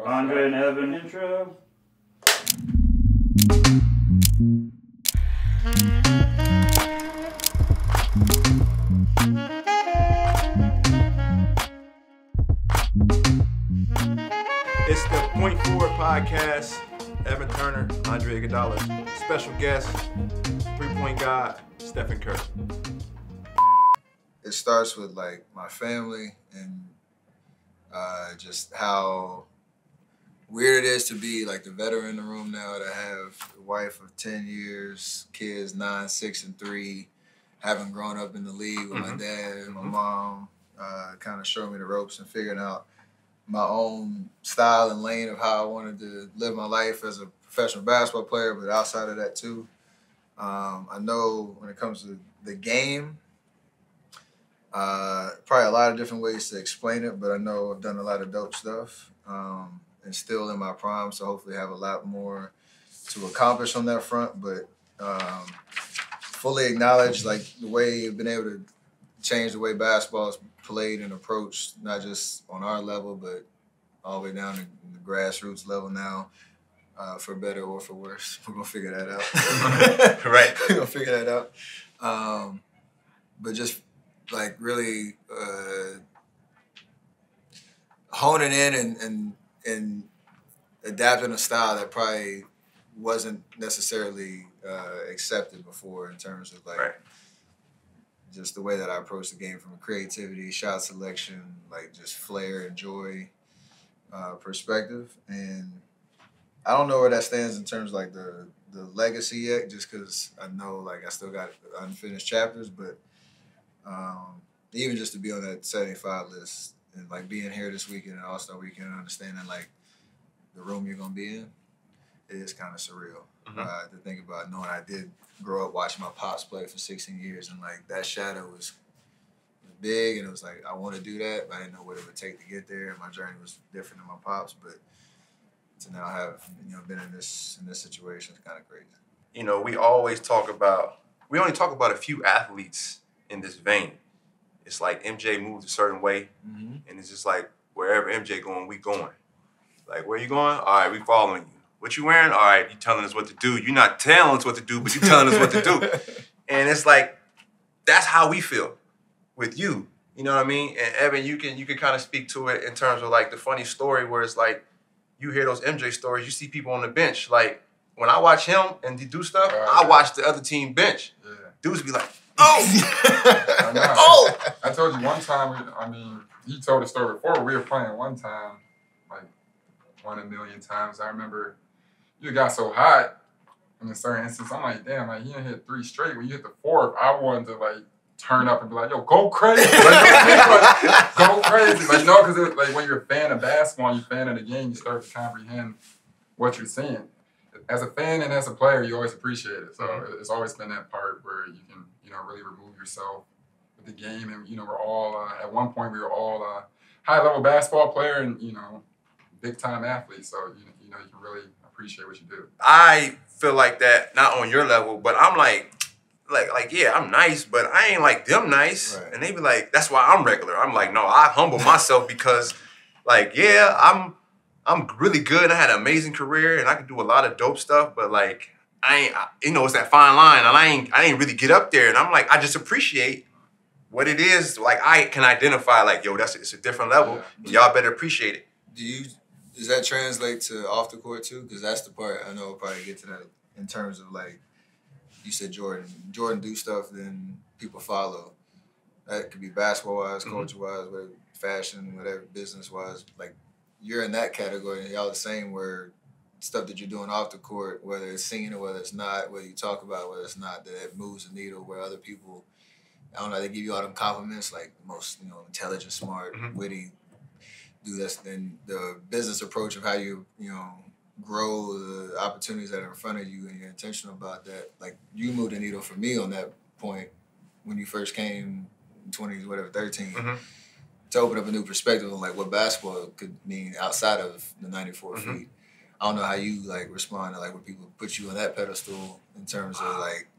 Andre and Evan intro. It's the Point Forward Podcast. Evan Turner, Andre Iguodala, special guest, three-point god, Stephen Curry. It starts with like my family and just how weird it is to be like the veteran in the room now, to have a wife of 10 years, kids 9, 6, and 3, having grown up in the league with my dad and my mom, kind of showing me the ropes and figuring out my own style and lane of how I wanted to live my life as a professional basketball player, but outside of that too. I know when it comes to the game, probably a lot of different ways to explain it, but I know I've done a lot of dope stuff and still in my prime, so hopefully have a lot more to accomplish on that front, but fully acknowledge like the way I've been able to change the way basketball is played and approached, not just on our level, but all the way down to the grassroots level now, for better or for worse. We're going to figure that out. Right. We're going to figure that out. But just like really honing in and adapting a style that probably wasn't necessarily accepted before in terms of like just the way that I approach the game from a creativity, shot selection, like just flair and joy perspective. And I don't know where that stands in terms of like the legacy yet, just because I know like I still got unfinished chapters, but even just to be on that 75 list and like being here this weekend and All-Star Weekend and understanding like the room you're going to be in, it is kind of surreal to think about, knowing I did grow up watching my pops play for 16 years and like that shadow was big, and it was like I want to do that, but I didn't know what it would take to get there, and my journey was different than my pops, but to now have been in this situation is kind of crazy. You know, we only talk about a few athletes in this vein. It's like MJ moved a certain way, and it's just like wherever MJ going, we going. Like, where you going? All right, we following you. What you wearing? All right, you telling us what to do. You're not telling us what to do, but you telling us what to do. And it's like, that's how we feel with you. You know what I mean? And Evan, you can kind of speak to it in terms of like the funny story where it's like, you hear those MJ stories, you see people on the bench. Like, when I watch him and he do stuff, I watch the other team bench. Yeah. Dudes be like, oh! Oh! I told you one time, he told the story before, we were playing one time, like 1 in a million times. I remember you got so hot in a certain instance. I'm like, damn, like, he didn't hit 3 straight. When you hit the 4th, I wanted to, like, turn up and be like, yo, go crazy. Like, go crazy. Like, because like, when you're a fan of basketball and you're a fan of the game, you start to comprehend what you're seeing. As a fan and as a player, you always appreciate it. So it's always been that part where you can, really remove yourself with the game. And, we're all, at one point, we were all high-level basketball player and, big-time athletes. So, you can really appreciate what you do. I feel like that, not on your level, but I'm like, yeah, I'm nice, but I ain't like them nice. Right. And they be like, that's why I'm regular. I'm like, no, I humble myself because, like, yeah, I'm really good. I had an amazing career and I can do a lot of dope stuff, but like, I ain't, it's that fine line, and I ain't really get up there. And I'm like, I just appreciate what it is. Like, I can identify, like, yo, it's a different level. Yeah. And y'all better appreciate it. Does that translate to off the court too? Because that's the part I know we'll probably get to that in terms of like, you said Jordan do stuff, then people follow. That could be basketball-wise, culture-wise, whatever, fashion, whatever, business-wise. Like, you're in that category, and y'all the same where stuff that you're doing off the court, whether it's seen or whether it's not, whether you talk about it, whether it's not, that it moves the needle where other people, I don't know, they give you all them compliments, like the most, intelligent, smart, witty, do this. Then the business approach of how you, grow the opportunities that are in front of you and you're intentional about that. Like, you moved the needle for me on that point when you first came in 13, to open up a new perspective on like what basketball could mean outside of the 94 feet. I don't know how you like respond to like when people put you on that pedestal in terms of like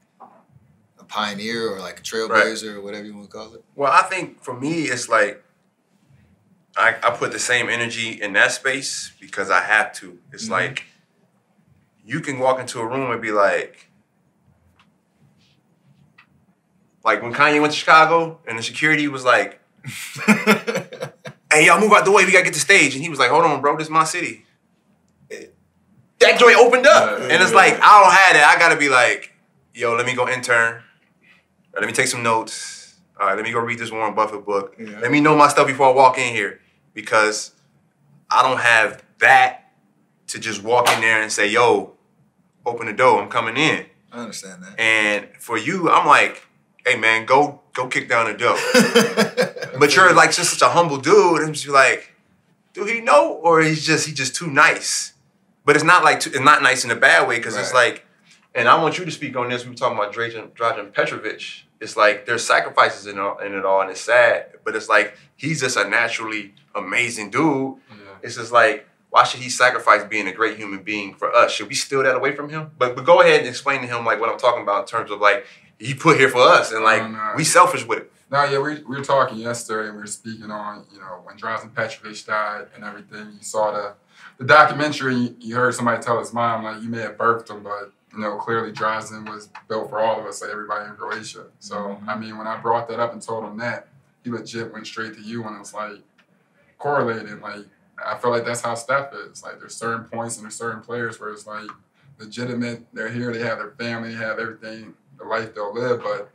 a pioneer or like a trailblazer or whatever you want to call it. Well, I think for me, it's like, I put the same energy in that space because I have to. It's like you can walk into a room and be like when Kanye went to Chicago and the security was like, hey, y'all move out the way, we gotta get to stage. And he was like, hold on, bro, this is my city. That joint opened up. And it's like, I don't have that. I gotta be like, yo, let me go intern. Let me take some notes. All right, let me go read this Warren Buffett book. Yeah. Let me know my stuff before I walk in here. Because I don't have that to just walk in there and say, yo, open the door, I'm coming in. I understand that. And for you, I'm like, hey man, go kick down the door. But you're like just such a humble dude, and you're like, do he know, or he's just too nice? But it's not like it's not nice in a bad way, because it's like, and I want you to speak on this. We were talking about Dragan Petrovic. It's like there's sacrifices in it all, and it's sad. But it's like he's just a naturally amazing dude. Yeah. It's just like, why should he sacrifice being a great human being for us? Should we steal that away from him? But go ahead and explain to him like what I'm talking about in terms of like he put here for us, and like we selfish with it. No, yeah, we were talking yesterday, and we were speaking on, when Dragan Petrovic died and everything. You saw the documentary, you heard somebody tell his mom, like, you may have birthed him, but, clearly Dragan was built for all of us, like everybody in Croatia. So, I mean, when I brought that up and told him that, he legit went straight to you, and it was, like, correlated. Like, I feel like that's how Steph is. Like, there's certain points and there's certain players where it's, like, legitimate. They're here, they have their family, they have everything, the life they'll live, but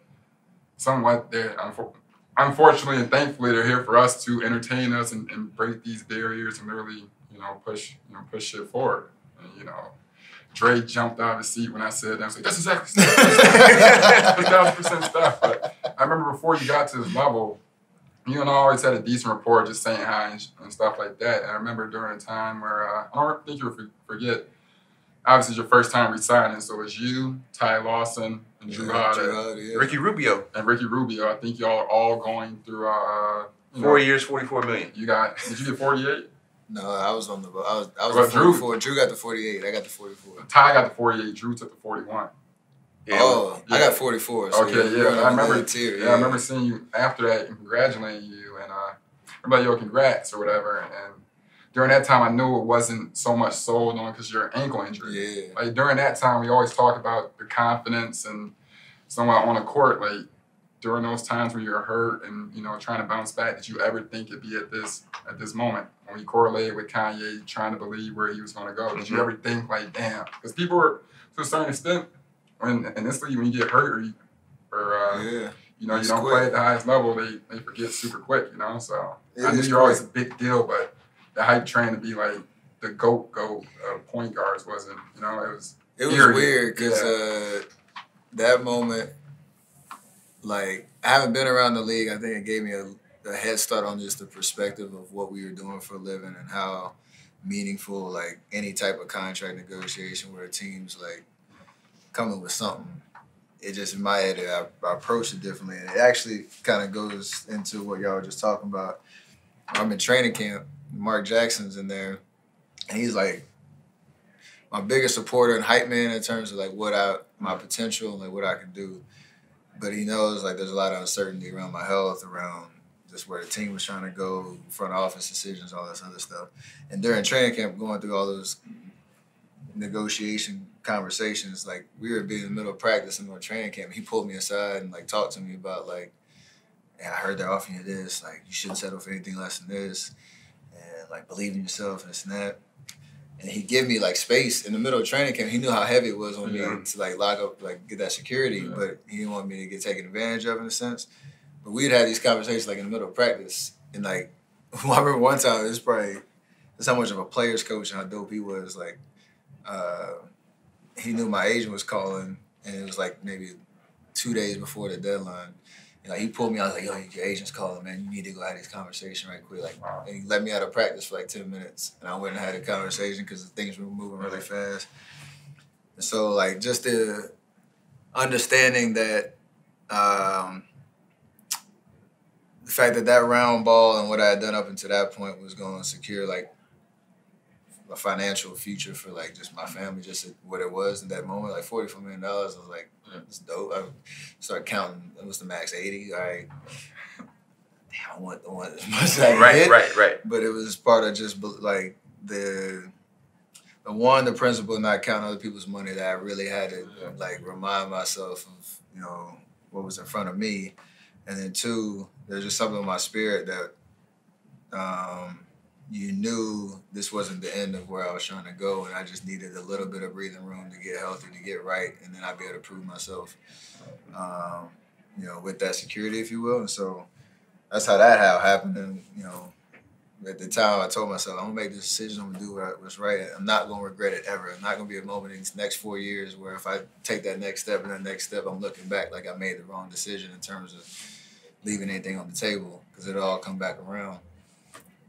somewhat they're unfortunately and thankfully they're here for us to entertain us and break these barriers and really push shit forward. And, Dre jumped out of his seat when I said that. I was like, that's exactly stuff. 1,000% stuff. But I remember before you got to this level, you and I always had a decent rapport, just saying hi and stuff like that. And I remember during a time where I don't think you'll forget. Obviously, it's your first time resigning, so it's you, Ty Lawson, and Drew Hodder, Ricky Rubio. And Ricky Rubio. I think y'all are all going through 4 years, $44 million. Did you get 48? No, I was on the boat. I was the 44. Drew got the 48. I got the 44. Ty got the 48. Drew took the 41. Yeah. Oh, yeah. I got 44. So okay, yeah. I remember seeing you after that and congratulating you, and I'm like, yo, congrats or whatever. And during that time, I knew it wasn't so much sold on because your ankle injury. Yeah. Like during that time, we always talk about the confidence and someone on the court. Like during those times when you're hurt and trying to bounce back, did you ever think it'd be at this moment when you correlated with Kanye trying to believe where he was going to go? Did you ever think like, damn? Because people were to a certain extent, when you get hurt you don't play at the highest level, they forget super quick. So I knew you're always a big deal, but the hype train to be like the GOAT point guards wasn't, it was weird because that moment, like, I haven't been around the league. I think it gave me a head start on just the perspective of what we were doing for a living and how meaningful, like, any type of contract negotiation where a team's, like, coming with something. It just, in my head, I approached it differently. And it actually kind of goes into what y'all were just talking about. I'm in training camp. Mark Jackson's in there, and he's like my biggest supporter and hype man in terms of like my potential and like what I can do. But he knows like there's a lot of uncertainty around my health, around just where the team was trying to go, front office decisions, all this other stuff. And during training camp, going through all those negotiation conversations, like we were being in the middle of practice in our training camp. He pulled me aside and like talked to me about like, I heard they're offering you this, like you shouldn't settle for anything less than this. Like believe in yourself and this and that. And he gave me like space in the middle of training camp. He knew how heavy it was on me to like lock up, like get that security, but he didn't want me to get taken advantage of in a sense. But we'd have these conversations like in the middle of practice. And like, I remember one time, that's how much of a player's coach and how dope he was. Like, he knew my agent was calling, and it was like maybe 2 days before the deadline. And like he pulled me out, like, yo, your agent's calling, man. You need to go have this conversation right quick. Like, and he let me out of practice for like 10 minutes. And I went and had a conversation because things were moving really fast. And so, like, just the understanding that the fact that round ball and what I had done up until that point was going to secure, like, a financial future for, like, just my family, just what it was in that moment. Like, $44 million, I was like, it's dope. I started counting. It was the max 80. All right. damn, I want as much as I can Right, get. right. But it was part of just like the principle of not counting other people's money that I really had to like remind myself of, you know, what was in front of me. And then two, there's just something in my spirit that you knew this wasn't the end of where I was trying to go, and I just needed a little bit of breathing room to get healthy, to get right, and then I'd be able to prove myself, you know, with that security, if you will. And so that's how that happened. And, you know, at the time I told myself, I'm gonna make this decision, I'm gonna do what's right. I'm not gonna regret it ever. I'm not gonna be a moment in these next 4 years where if I take that next step and that next step, I'm looking back like I made the wrong decision in terms of leaving anything on the table, because it'll all come back around.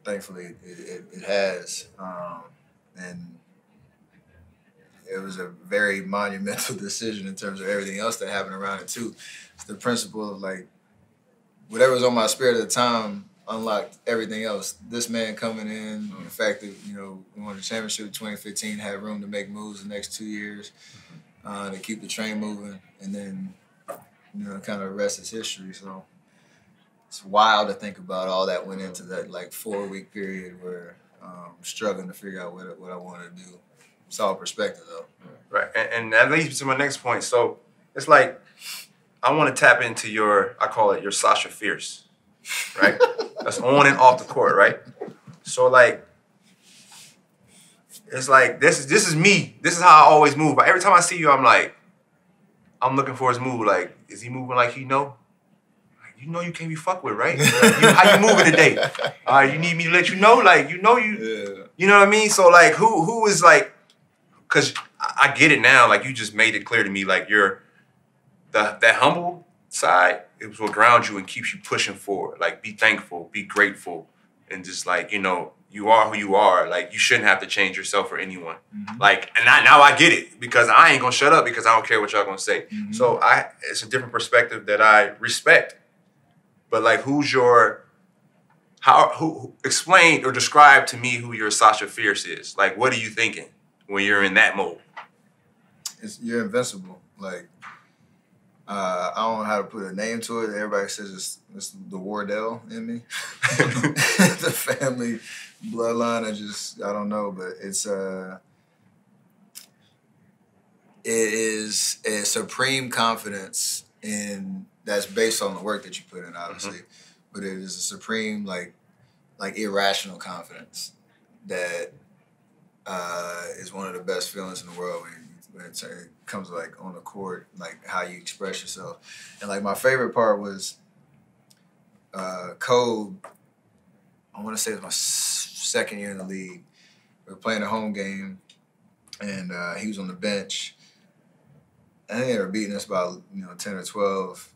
Thankfully, it has. And it was a very monumental decision in terms of everything else that happened around it too. It's the principle of like, whatever was on my spirit at the time unlocked everything else. This man coming in, the fact that, you know, we won the championship in 2015, had room to make moves the next 2 years to keep the train moving, and then, you know, kind of the rest is history. So it's wild to think about all that went into that like 4-week period where struggling to figure out what I wanted to do. It's all perspective though. Right, and that leads me to my next point. So it's like, I want to tap into I call it your Sasha Fierce, right? That's on and off the court, right? So like, it's like, this is me. This is how I always move. But every time I see you, I'm like, I'm looking for his move. Like, is he moving like he know? You know you can't be fucked with, right? How you moving today? You need me to let you know? Like, you know what I mean? So like, who is like, because I get it now. Like, you just made it clear to me, like, you're that humble side is what grounds you and keeps you pushing forward. Like, be thankful, be grateful, and just like, you know, you are who you are. Like, you shouldn't have to change yourself for anyone. Mm-hmm. Like, and now I get it, because I ain't gonna shut up because I don't care what y'all gonna say. Mm-hmm. So it's a different perspective that I respect. But like, who explain or describe to me who your Sasha Fierce is? Like, what are you thinking when you're in that mode? You're invincible. Like, I don't know how to put a name to it. Everybody says it's the Wardell in me. The family bloodline, I don't know, but it is a supreme confidence that's based on the work that you put in, obviously, but it is a supreme, like irrational confidence that is one of the best feelings in the world when it comes like on the court, like how you express yourself. And like my favorite part was Kobe. I want to say it was my second year in the league. We were playing a home game, and he was on the bench. I think they were beating us by 10 or 12,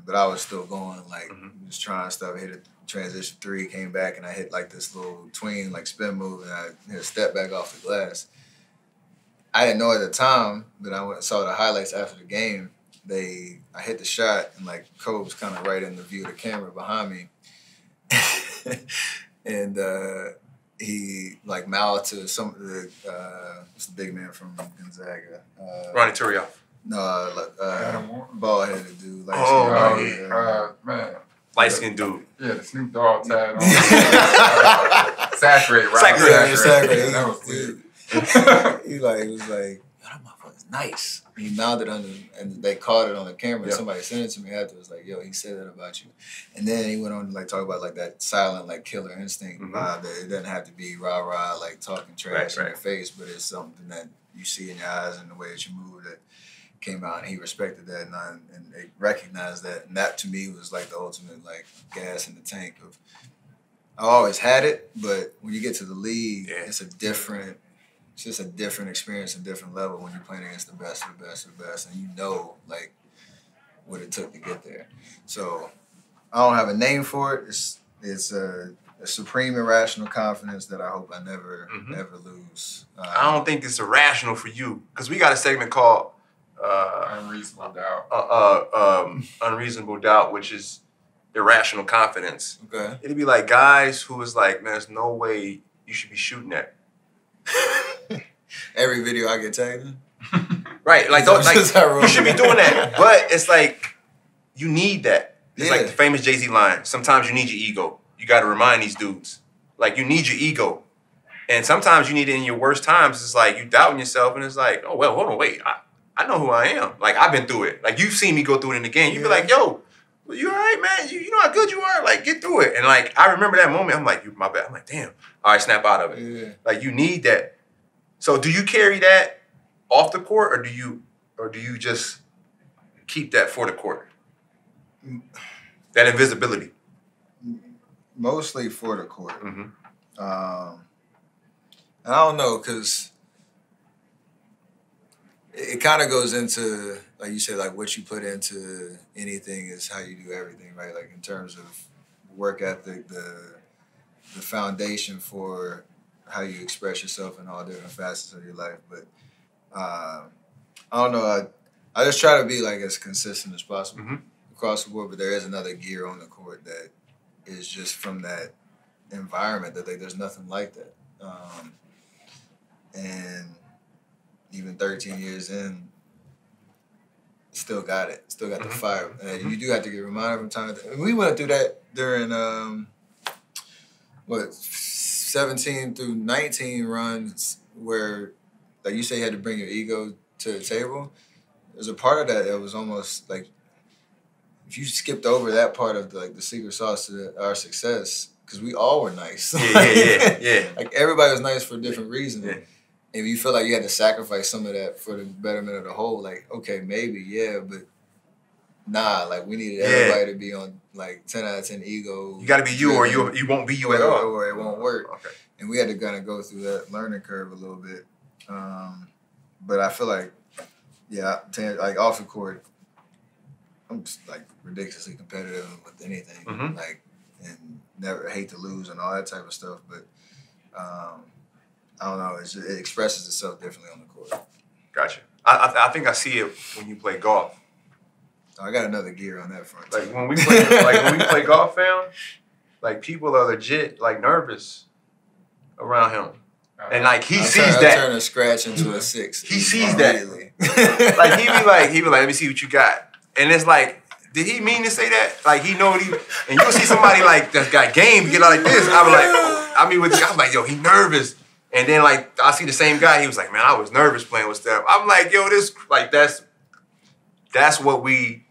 but I was still going, like, just trying stuff. I hit a transition three, came back, and I hit like this little tween, like spin move, and I hit a step back off the glass. I didn't know at the time, but I went and saw the highlights after the game. I hit the shot, and like Kobe's kind of right in the view of the camera behind me, and he like mouthed to some of the what's the big man from Gonzaga? Ronnie Turiaf. No, bald-headed dude. Man. Light-skinned dude. Yeah, the Snoop Dogg tag on. Saturate, right? Saturate. That was weird. He was like, that motherfucker's nice. He mounted and they caught it on the camera. And somebody sent it to me afterwards, like, yo, he said that about you. And then he went on to like talk about like that silent like killer instinct vibe, that it doesn't have to be rah-rah, like talking trash in your face, but it's something that you see in your eyes and the way that you move that came out, and he respected that and they recognized that. And that to me was like the ultimate like gas in the tank of, I always had it, but when you get to the league, it's just a different experience, a different level when you're playing against the best of the best of the best, and you know like what it took to get there. So I don't have a name for it. It's a supreme irrational confidence that I hope I never ever lose. I don't think it's irrational for you, because we got a segment called Unreasonable Doubt. Unreasonable Doubt, which is irrational confidence. Okay. It'd be like guys who is like, man, there's no way you should be shooting that. Every video I get tagged in? Right, like, you should be doing that. But it's like, you need that. It's like the famous Jay-Z line, sometimes you need your ego. You got to remind these dudes. Like, you need your ego. And sometimes you need it in your worst times. It's like you doubting yourself, and it's like, oh, well, hold on, wait. I know who I am. Like, I've been through it. Like, you've seen me go through it in the game. You be like, yo, well, you all right, man? You know how good you are? Like, get through it. And, like, I remember that moment. I'm like, my bad. I'm like, damn. All right, snap out of it. Yeah. Like, you need that. So do you carry that off the court, or do you just keep that for the court? That invisibility. Mostly for the court. Mm-hmm. And I don't know, because it kind of goes into, like you said, like what you put into anything is how you do everything, right? Like in terms of work ethic, the foundation for how you express yourself in all different facets of your life. But I don't know. I just try to be like as consistent as possible across the board. But there is another gear on the court that is just from that environment that there's nothing like that. And even 13 years in, still got it. Still got the fire. And you do have to get reminded from time to time. We went through that during 17 through 19 runs where, like you say, you had to bring your ego to the table. There's a part of that was almost like if you skipped over that part of the secret sauce to our success, because we all were nice. Yeah. Like everybody was nice for different reasons. Yeah. If you feel like you had to sacrifice some of that for the betterment of the whole, like, okay, maybe, yeah, but nah, like we needed everybody to be on like 10 out of 10 ego. You got to be you, or you won't be you at all. Or it won't work. Okay. And we had to kind of go through that learning curve a little bit. But I feel like, like off the court, I'm just like ridiculously competitive with anything. Like, and never hate to lose and all that type of stuff. But I don't know. It expresses itself differently on the court. Gotcha. I think I see it when you play golf. I got another gear on that front. Like when we play golf, fam, like people are legit like nervous around him, and like he sees that. Turn a scratch into a 6. He sees that. Like he be like, let me see what you got, and it's like, did he mean to say that? Like he know what he, and you'll see somebody like that's got game get out like this. I was like, I'm like, yo, he nervous. And then, like, I see the same guy. He was like, man, I was nervous playing with Steph. I'm like, yo, that's what we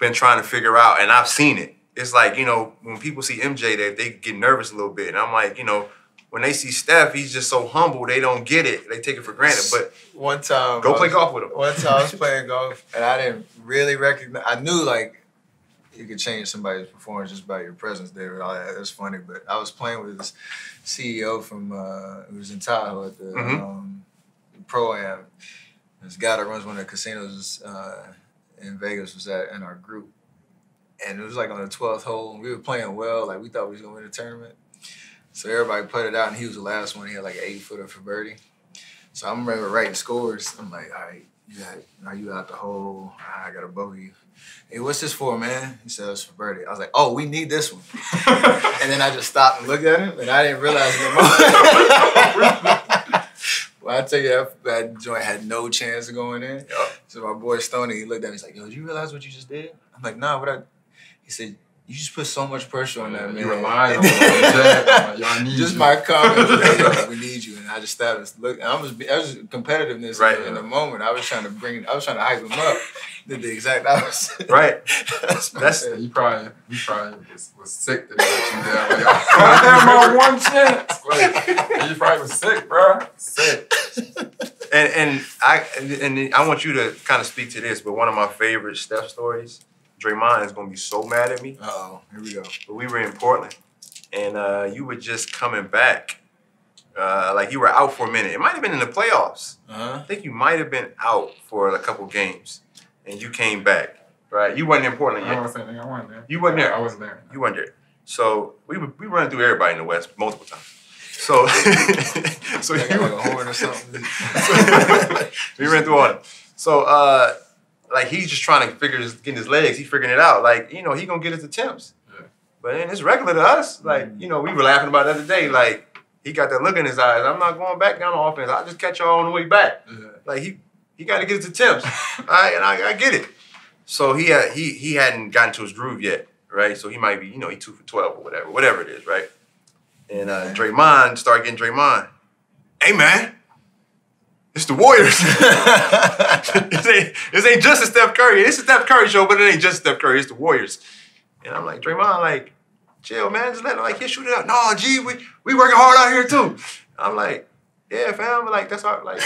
been trying to figure out. And I've seen it. It's like, you know, when people see MJ, they get nervous a little bit. And I'm like, you know, when they see Steph, he's just so humble. They don't get it. They take it for granted. But one time, go play golf with him. One time I was playing golf, and I didn't really recognize. I knew, like, you could change somebody's performance just by your presence there and all that. It was funny. But I was playing with this CEO from who was in Tahoe at the Pro-Am. This guy that runs one of the casinos in Vegas was in our group. And it was like on the 12th hole. And we were playing well. Like we thought we was going to win the tournament. So everybody put it out, and he was the last one. He had like an 8-footer for birdie. So I remember writing scores. I'm like, all right, are you out the hole? I got a bogey. Hey, what's this for, man? He said, it's for birdie. I was like, oh, we need this one. And then I just stopped and looked at him, and I didn't realize no more. Well, I tell you, that joint had no chance of going in. Yep. So my boy Stoney, he looked at me, he's like, yo, did you realize what you just did? I'm like, nah, he said, you just put so much pressure on that, man. You remind him of y'all need just you. my comment was like, we need you. And I just stopped and looked. I was competitiveness in the moment. I was trying to hype him up. Did the exact opposite. Right. He probably was sick to let you down. Like, I had my one chance. Like, he probably was sick, bro. Sick. And I want you to kind of speak to this, but one of my favorite Steph stories, Draymond is going to be so mad at me. Uh-oh, here we go. But we were in Portland, and you were just coming back. Like you were out for a minute. It might have been in the playoffs. I think you might have been out for a couple games, and you came back. Right? You wasn't in Portland yet. I wasn't there. You wasn't there. I wasn't there. You weren't there. So we run through everybody in the West multiple times. So so you like a horn or something. We ran through all them. So like he's just trying to getting his legs. He's figuring it out. Like, you know, he gonna get his attempts. Yeah. But then it's regular to us. Like, you know, we were laughing about it the other day. Like, he got that look in his eyes. I'm not going back down on offense. I'll just catch y'all on the way back. Yeah. Like he got to get his attempts. All right, and I get it. So he hadn't gotten to his groove yet, right? So he might be, he 2 for 12 or whatever it is, right? And Draymond started getting Draymond. Hey man, it's the Warriors. This ain't just a Steph Curry. It's a Steph Curry show, but it ain't just Steph Curry. It's the Warriors. And I'm like, Draymond, like, chill, man. Just let him, like, shoot it up. No, G, we working hard out here too. I'm like, yeah, fam. But like, that's how, like,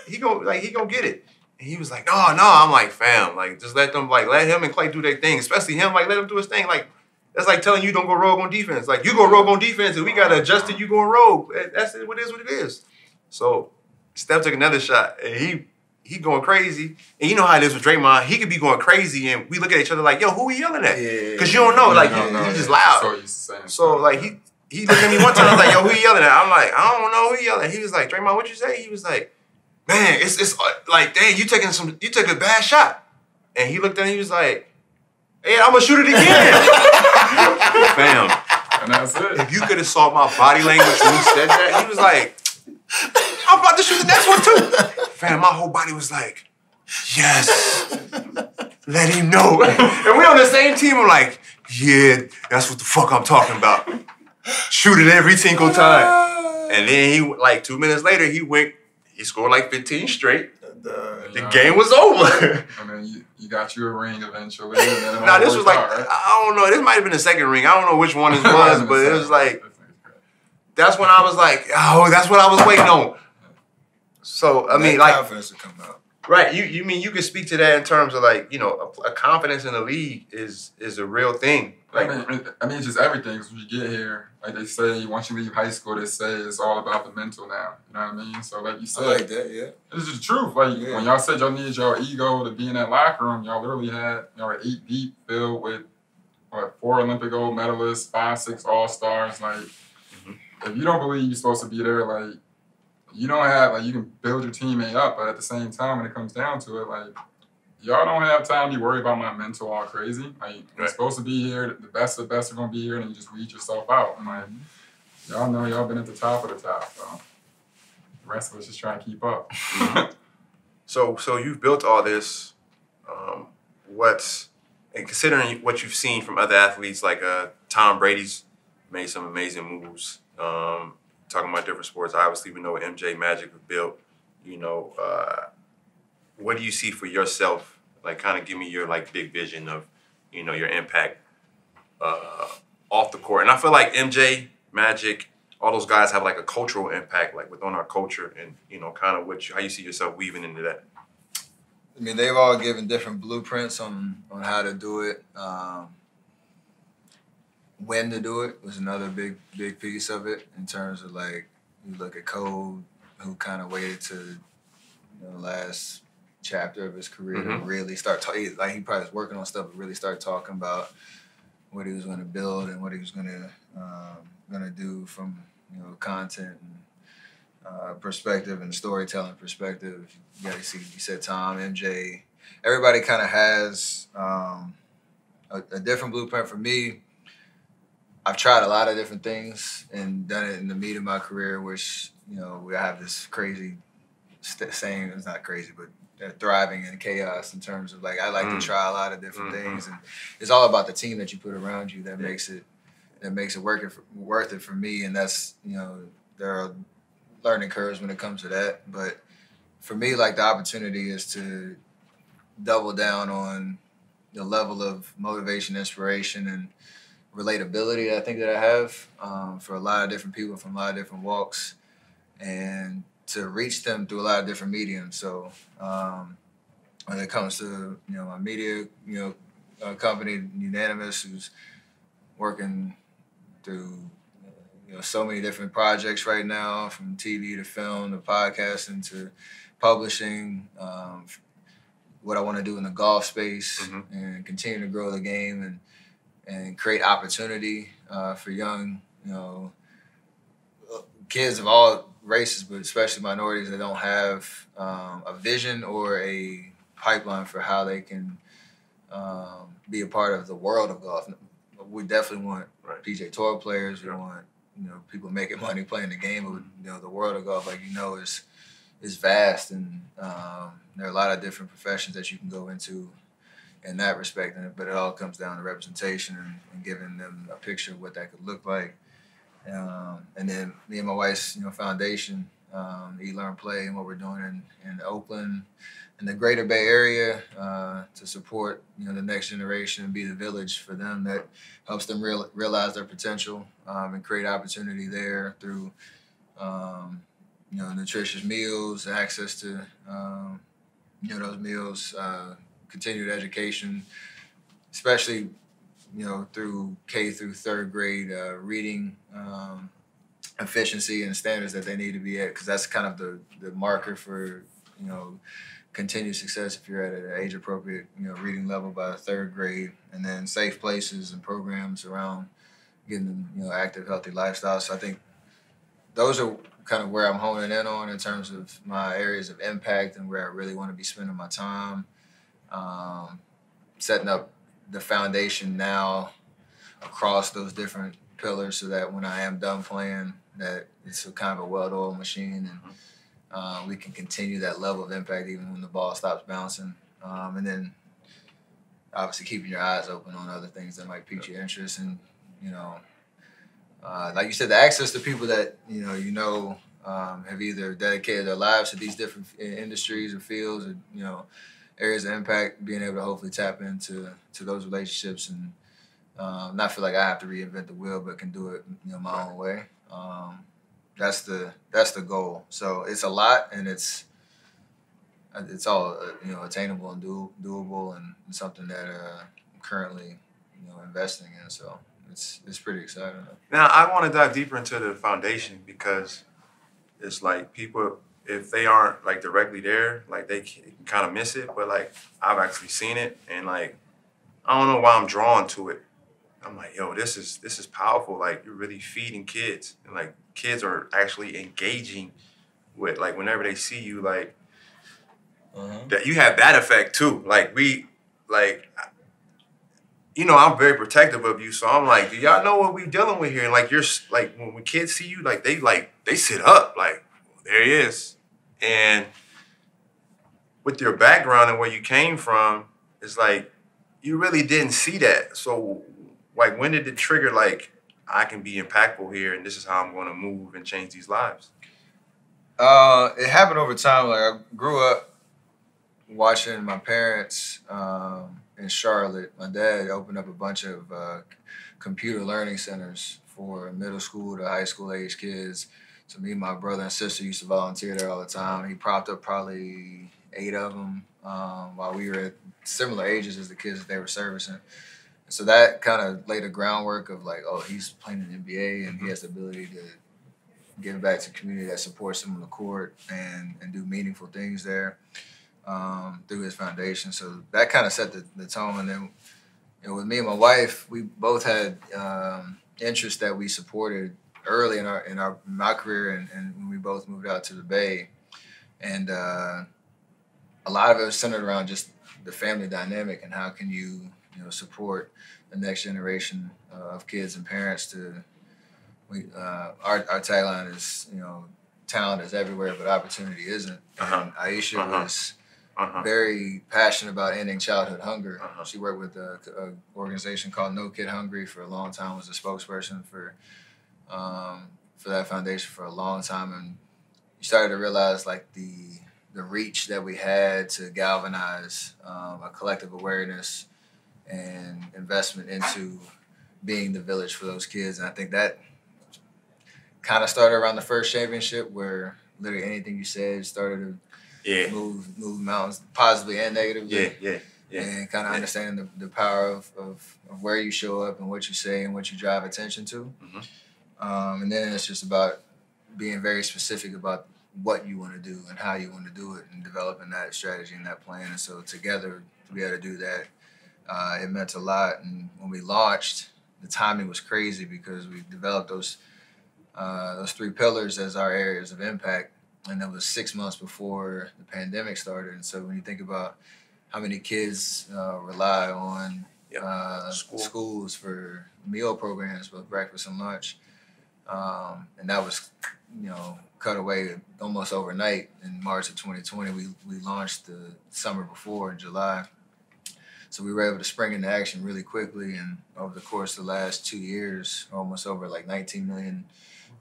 he gonna get it. And he was like, no. I'm like, fam, like, just let him and Clay do their thing. Especially him, like, let him do his thing. Like, that's like telling you don't go rogue on defense. Like, you go rogue on defense, and we gotta adjust to you going rogue. That's what it is. So Steph took another shot, and he going crazy. And you know how it is with Draymond. He could be going crazy, and we look at each other like, yo, who he yelling at? Because you don't know. Like, he's just loud. So like, he looked at me one time, I was like, yo, who he yelling at? I'm like, I don't know who he yelling at. He was like, Draymond, what you say? He was like, man, it's like, dang, you took a bad shot. And he looked at me, he was like, hey, I'm going to shoot it again. Fam. And that's it. If you could have saw my body language when he said that, he was like, I'm about to shoot the next one too. Fam, my whole body was like, yes, let him know. And we on the same team. I'm like, yeah, that's what the fuck I'm talking about. Shoot it every single time. And then he, like 2 minutes later, he scored like 15 straight. The game was over. I mean, you got you a ring eventually. Nah, this was like, I don't know. This might have been the second ring. I don't know which one it was, but it was like, that's when I was like, oh, that's what I was waiting on. So, I mean, like, confidence to come out. Right. You mean you can speak to that in terms of like, a confidence in the league is a real thing. Like, I mean, it's just everything. Because when you get here, like they say, once you leave high school, they say it's all about the mental now. You know what I mean? So, like you said, I like that, yeah. It's just the truth. Like, when y'all said y'all needed your ego to be in that locker room, y'all literally had, 8 deep filled with, 4 Olympic gold medalists, 5, 6 All-Stars. Like, if you don't believe you're supposed to be there, like, you don't have, like, you can build your teammate up, but at the same time, when it comes down to it, like, y'all don't have time to be worried about my mental all crazy. Like, you're supposed to be here. The best of the best are going to be here, and you just weed yourself out. And, like, y'all know y'all been at the top of the top, so the rest of us just try to keep up. So you've built all this. And considering what you've seen from other athletes, like Tom Brady's made some amazing moves. Talking about different sports, obviously we know what MJ Magic have built. What do you see for yourself? Like, kind of give me your like big vision of, your impact off the court. And I feel like MJ Magic, all those guys have like a cultural impact, like within our culture, and kind of how you see yourself weaving into that. I mean, they've all given different blueprints on how to do it. When to do it was another big piece of it, in terms of like, you look at Cole, who kind of waited to the last chapter of his career to really start talking. Like, he probably was working on stuff, but really start talking about what he was going to build and what he was going to do from content and perspective and storytelling perspective. You got to see, you said Tom, MJ, everybody kind of has a different blueprint. For me, I've tried a lot of different things and done it in the meat of my career, which, we have this crazy saying, it's not crazy, but thriving in chaos, in terms of like, I like to try a lot of different things, and it's all about the team that you put around you that makes it worth it for me. And that's, there are learning curves when it comes to that. But for me, like, the opportunity is to double down on the level of motivation, inspiration, and relatability I think that I have for a lot of different people from a lot of different walks, and to reach them through a lot of different mediums. So when it comes to my media company, Unanimous, who's working through so many different projects right now, from TV to film to podcasting to publishing, what I want to do in the golf space, and continue to grow the game and create opportunity for young, kids of all races, but especially minorities that don't have a vision or a pipeline for how they can be a part of the world of golf. We definitely want PGA Tour players. We want people making money playing the game. But the world of golf, like is vast, and there are a lot of different professions that you can go into in that respect, but it all comes down to representation and giving them a picture of what that could look like. And then me and my wife's foundation, Eat, Learn, Play, and what we're doing in Oakland, in the Greater Bay Area, to support the next generation and be the village for them that helps them realize their potential, and create opportunity there through nutritious meals, access to those meals, continued education, especially through K through third grade, reading efficiency and standards that they need to be at, because that's kind of the marker for continued success if you're at an age appropriate reading level by third grade. And then safe places and programs around getting them active, healthy lifestyles. So I think those are kind of where I'm honing in on in terms of my areas of impact and where I really want to be spending my time, setting up the foundation now across those different pillars so that when I am done playing, that it's a kind of a well-oiled machine, and we can continue that level of impact even when the ball stops bouncing. And then obviously keeping your eyes open on other things that might pique your interest. And, like you said, the access to people that, have either dedicated their lives to these different industries or fields or, areas of impact, being able to hopefully tap into those relationships and not feel like I have to reinvent the wheel, but can do it, my own way. That's the goal. So it's a lot, and it's all attainable and doable, and something that I'm currently investing in. So it's pretty exciting. Now I want to dive deeper into the foundation, because it's like people, if they aren't like directly there, like they can kind of miss it. But like I've actually seen it, and like I don't know why I'm drawn to it. I'm like, yo, this is powerful. Like you're really feeding kids, and like kids are actually engaging with, like, whenever they see you, like that you have that effect too. Like I'm very protective of you, so I'm like, do y'all know what we dealing with here? And like you're like when kids see you, like they sit up, like there he is. And with your background and where you came from, it's like you really didn't see that. So like when did it trigger, like, I can be impactful here and this is how I'm going to move and change these lives? It happened over time. Like I grew up watching my parents in Charlotte. My dad opened up a bunch of computer learning centers for middle school to high school age kids. So me and my brother and sister used to volunteer there all the time. He propped up probably 8 of them while we were at similar ages as the kids that they were servicing. So that kind of laid the groundwork of like, oh, he's playing in the NBA and he has the ability to give back to the community that supports him on the court and do meaningful things there through his foundation. So that kind of set the tone. And then with me and my wife, we both had interests that we supported early in my career, and when we both moved out to the Bay. And a lot of it was centered around just the family dynamic and how can you support the next generation of kids and parents. Our tagline is talent is everywhere, but opportunity isn't. And Aisha was very passionate about ending childhood hunger. She worked with an organization called No Kid Hungry for a long time. Was a spokesperson for that foundation for a long time, and you started to realize like the reach that we had to galvanize a collective awareness and investment into being the village for those kids. And I think that kind of started around the first championship, where literally anything you said started to move mountains, positively and negatively. Yeah. And kind of understanding the power of where you show up and what you say and what you drive attention to. And then it's just about being very specific about what you want to do and how you want to do it, and developing that strategy and that plan. And so together to be able to do that, it meant a lot. And when we launched, the timing was crazy because we developed those 3 pillars as our areas of impact, and that was 6 months before the pandemic started. And so when you think about how many kids rely on schools for meal programs, both breakfast and lunch, and that was cut away almost overnight in March of 2020. We launched the summer before in July. So we were able to spring into action really quickly, and over the course of the last 2 years, almost over like 19 million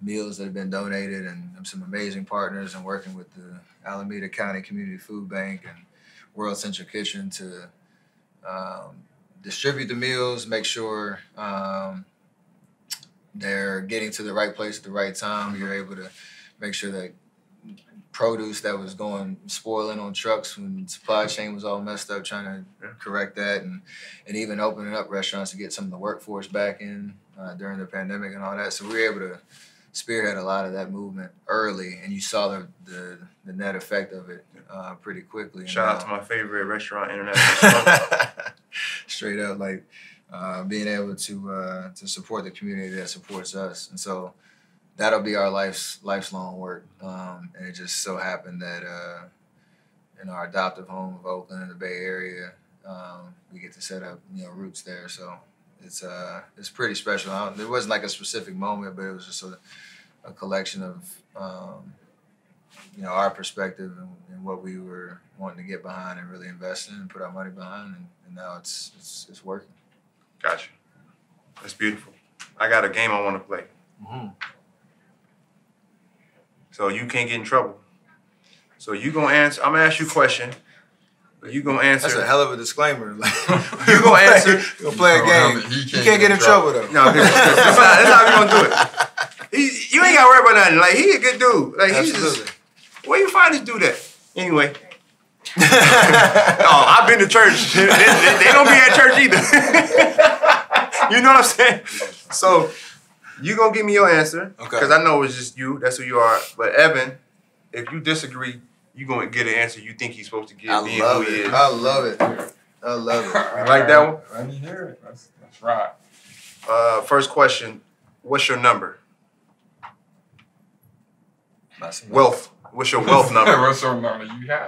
meals that have been donated, and some amazing partners, and working with the Alameda County Community Food Bank and World Central Kitchen to distribute the meals, make sure they're getting to the right place at the right time. You're able to make sure that produce that was spoiling on trucks when the supply chain was all messed up, trying to correct that, and even opening up restaurants to get some of the workforce back in during the pandemic and all that. So we were able to spearhead a lot of that movement early, and you saw the net effect of it pretty quickly. Shout out to my favorite restaurant, International. Straight up, like being able to support the community that supports us, and so that'll be our lifelong work. And it just so happened that in our adoptive home of Oakland in the Bay Area, we get to set up roots there. So it's pretty special. There wasn't like a specific moment, but it was just a collection of our perspective and what we were wanting to get behind and really invest in and put our money behind, and now it's working. Gotcha. That's beautiful. I got a game I want to play. Mm-hmm. So you can't get in trouble. So you gonna answer. I'm gonna ask you a question. You gonna answer. That's a hell of a disclaimer. You gonna answer. You gonna play a game. You can't get in trouble though. No, that's how we gonna do it. You ain't gotta worry about nothing. Like, he a good dude. Like, he's just. Where you find this dude at? Anyway. I've been to church. They don't be at church either. You know what I'm saying? So you gonna give me your answer. Okay. Because I know it's just you. That's who you are. But Evan, if you disagree, you gonna get an answer you think he's supposed to give. I love it. I love it. I love it. You like that one? Let me hear it. That's right. First question. What's your number? Wealth. What's your wealth number? What's your number? You got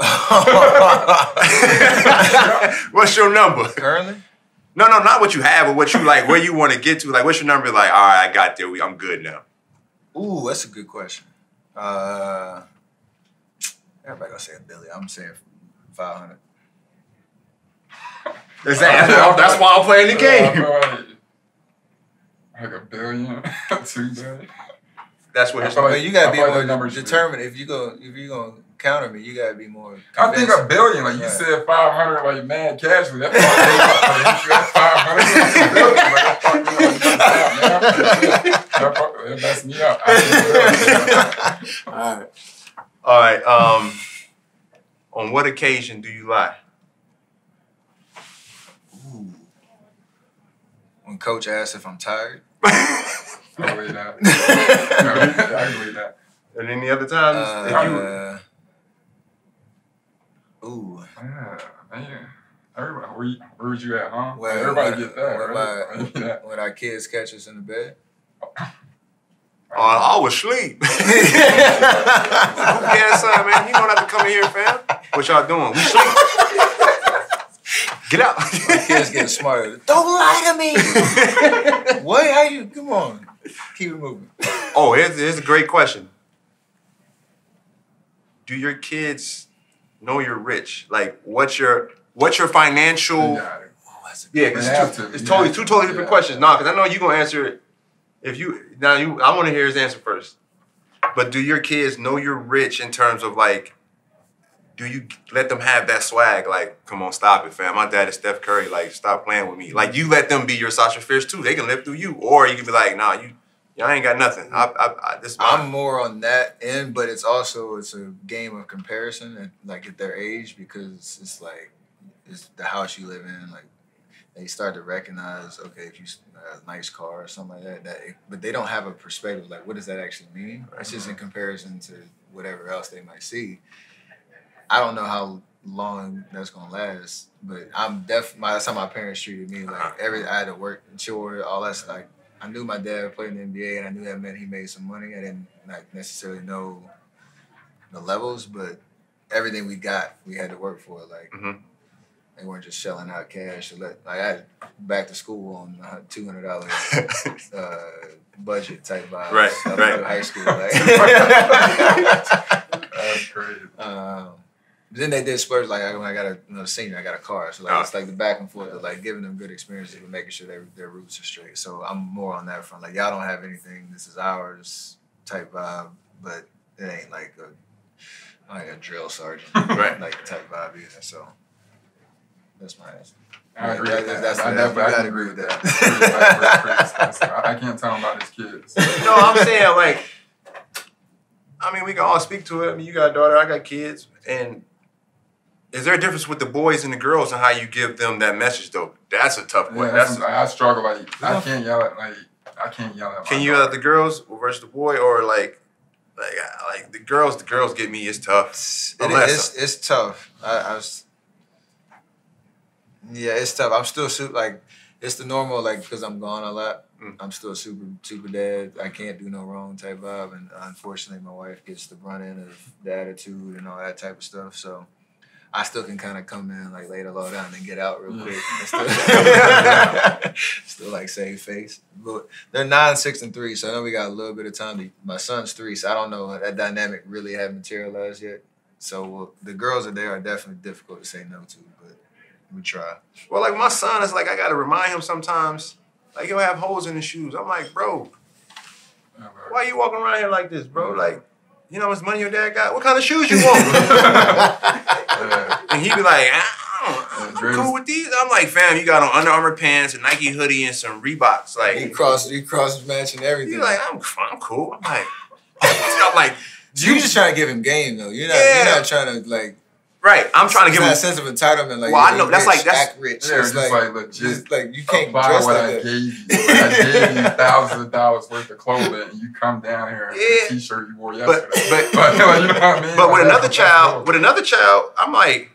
it. What's your number? Currently? No, not what you have, but what you like, where you want to get to. Like, what's your number? Like, all right, I got there. I'm good now. Ooh, that's a good question. Everybody gonna say $1 billion. I'm saying 500. That's why I'm playing the game. Like $1 billion, $2 billion. That's what you gotta be more determined. If you gonna counter me, you gotta be more convinced. I think $1 billion. Like you said, 500. Like mad casually. That's It messed me up. All right. On what occasion do you lie? Ooh. When Coach asks if I'm tired. I believe that. I believe that. And any other times? Ooh. Yeah, man. Everybody, where was you at, huh? Well, everybody get that. When our kids catch us in the bed. I was asleep. Who cares, son, man? You don't have to come in here, fam. What y'all doing? We sleep. Get out. My kids getting smarter. Don't lie to me. What? How you? Come on. Keep it moving. Oh, here's a great question. Do your kids know you're rich? Like, what's your financial? Yeah, because it's two totally different questions. Nah, because I know you're gonna answer it. I want to hear his answer first. But do your kids know you're rich in terms of like? Do you let them have that swag? Like, come on, stop it, fam. My dad is Steph Curry. Like, stop playing with me. Like, you let them be your Sasha Fierce too. They can live through you, or you can be like, nah, y'all ain't got nothing. I'm more on that end, but it's a game of comparison, and like at their age, because it's like it's the house you live in. Like, they start to recognize, okay, if you have a nice car or something like that, but they don't have a perspective. Like, what does that actually mean? It's just in comparison to whatever else they might see. I don't know how long that's gonna last, but that's how my parents treated me. Like I had to work, chore, all that stuff. Like, I knew my dad played in the NBA, and I knew that meant he made some money. I didn't necessarily know the levels, but everything we got, we had to work for. Like, they weren't just shelling out cash. I had back to school on $200 budget type vibes. Right. High school. Like. That's crazy. Then they did splurge, like when I got a senior, I got a car. So like it's like the back and forth of like giving them good experiences and making sure their roots are straight. So I'm more on that front. Like y'all don't have anything, this is ours type vibe, but it ain't like a drill sergeant Right. like type vibe either. So that's my answer. I agree with that. That's I you definitely gotta agree with that. that. I can't tell him about his kids. No, I'm saying like, I mean, we can all speak to it. I mean, you got a daughter, I got kids, and is there a difference with the boys and the girls and how you give them that message though? That's a tough one. Yeah, I struggle. Like I can't yell at Can you yell at the girls versus the boy, or like the girls? The girls get me. It's tough. It's tough. It's tough. I'm still like, it's the normal, like, because I'm gone a lot. I'm still super dad. I can't do no wrong type vibe, and unfortunately, my wife gets the brunt end of the attitude and all that type of stuff. So I still can kind of come in, like, lay the low down and get out real quick. Still like save face. But they're 9, 6, and 3, so I know we got a little bit of time. My son's 3, so I don't know that dynamic really hadn't materialized yet. So the girls are definitely difficult to say no to, but we try. Well, like my son is like, I got to remind him sometimes, like he'll have holes in his shoes. I'm like, bro, why you walking around here like this, bro? Like, you know how much money your dad got? What kind of shoes you want? And he be like, I'm cool with these. I'm like, fam, you got on Under Armour pants, a Nike hoodie, and some Reeboks. Like he cross matching everything. He's like, I'm cool. I'm like, you just trying to give him game though. You're not trying to like. Right, I'm trying to give him that sense of entitlement. Like, well, I know that's act rich. Yeah, it's like legit. Just like you can't buy dress what like I that. gave you. I gave you thousands of dollars worth of clothing, and you come down here in a t-shirt you wore yesterday. But with another child, I'm like,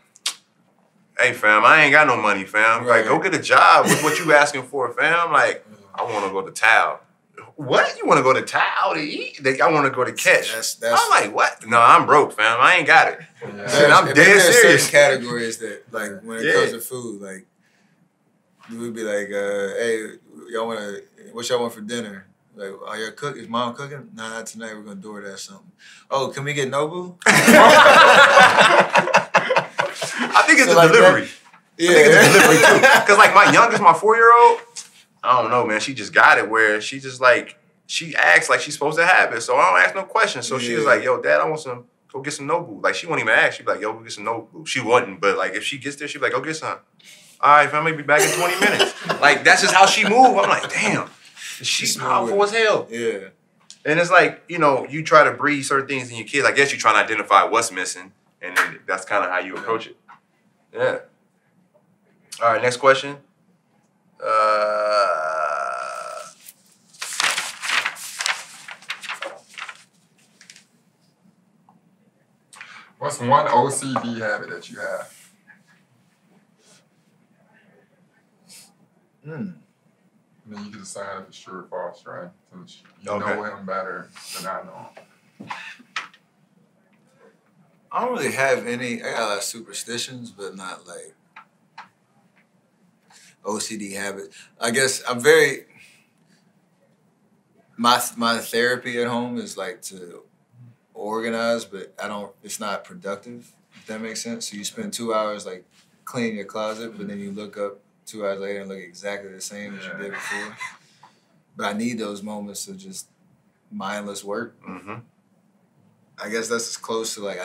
hey fam, I ain't got no money, fam. Right. Like, go get a job with what you asking for, fam. Like, I want to go to Tao. What? You want to go to Tao to eat? I want to go to Catch. I'm like, what? No, I'm broke, fam. I ain't got it. Yeah. And I'm dead serious. Certain categories that, like, when it comes to food, like, we would be like, hey, what y'all want for dinner? Like, are y'all cooking? Is mom cooking? Nah, not tonight. We're going to DoorDash something. Oh, can we get Nobu? I think it's the delivery. Yeah. I think it's the delivery, too. Because, like, my youngest, my 4-year-old, I don't know, man. She just got it where she just, like, she acts like she's supposed to have it. So I don't ask no questions. So she was like, yo, Dad, I want some. Go get some Nobu. Like, she won't even ask. She'd be like, yo, go get some Nobu. She wouldn't, but, like, if she gets there, she'd be like, go get some. All right, fam, I'll be back in 20 minutes. Like, that's just how she move. I'm like, damn. She's powerful as hell. Yeah. And it's like, you know, you try to breed certain things in your kids. I guess you try to identify what's missing, and then that's kind of how you approach it. Yeah. All right, next question. What's one OCD habit that you have? I mean, you can decide if it's true or false, right? Since you know him better than I know him. I don't really have any. I got a lot of superstitions, but not like OCD habits. I guess I'm very. My therapy at home is like to organize, but it's not productive, if that makes sense. So you spend 2 hours like cleaning your closet, but then you look up 2 hours later and look exactly the same as you did before. But I need those moments of just mindless work. Mm-hmm. I guess that's as close to like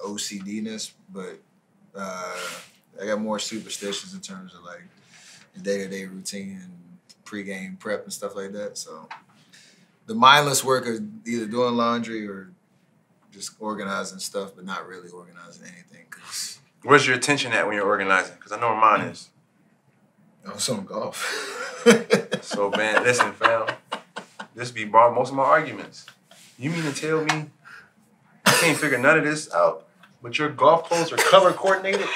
OCD-ness, but I got more superstitions in terms of like the day-to-day routine and pre-game prep and stuff like that. So the mindless work of either doing laundry or just organizing stuff, but not really organizing anything. Where's your attention at when you're organizing? Because I know where mine is. I'm on golf. So, man, listen, fam. This be most of my arguments. You mean to tell me I can't figure none of this out, but your golf clothes are color coordinated,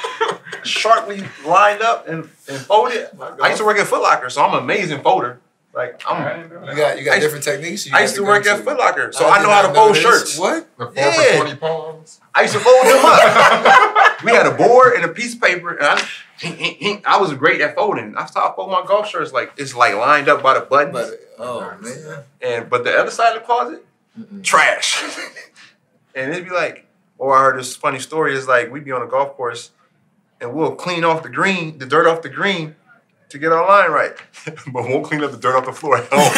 sharply lined up and folded? I used to work at Foot Locker, so I'm an amazing folder. Like, you got different techniques. I used to work at Foot Locker, so I know how to fold shirts. What? The 4 for 20 polos? I used to fold them up. We had a board and a piece of paper, and I was great at folding. I started folding my golf shirts like it's like lined up by the buttons. Man. But the other side of the closet, trash. And it'd be like, Or I heard this funny story is like we'd be on a golf course and we'll clean off the green, the dirt off the green to get our line right. But won't clean up the dirt off the floor at home.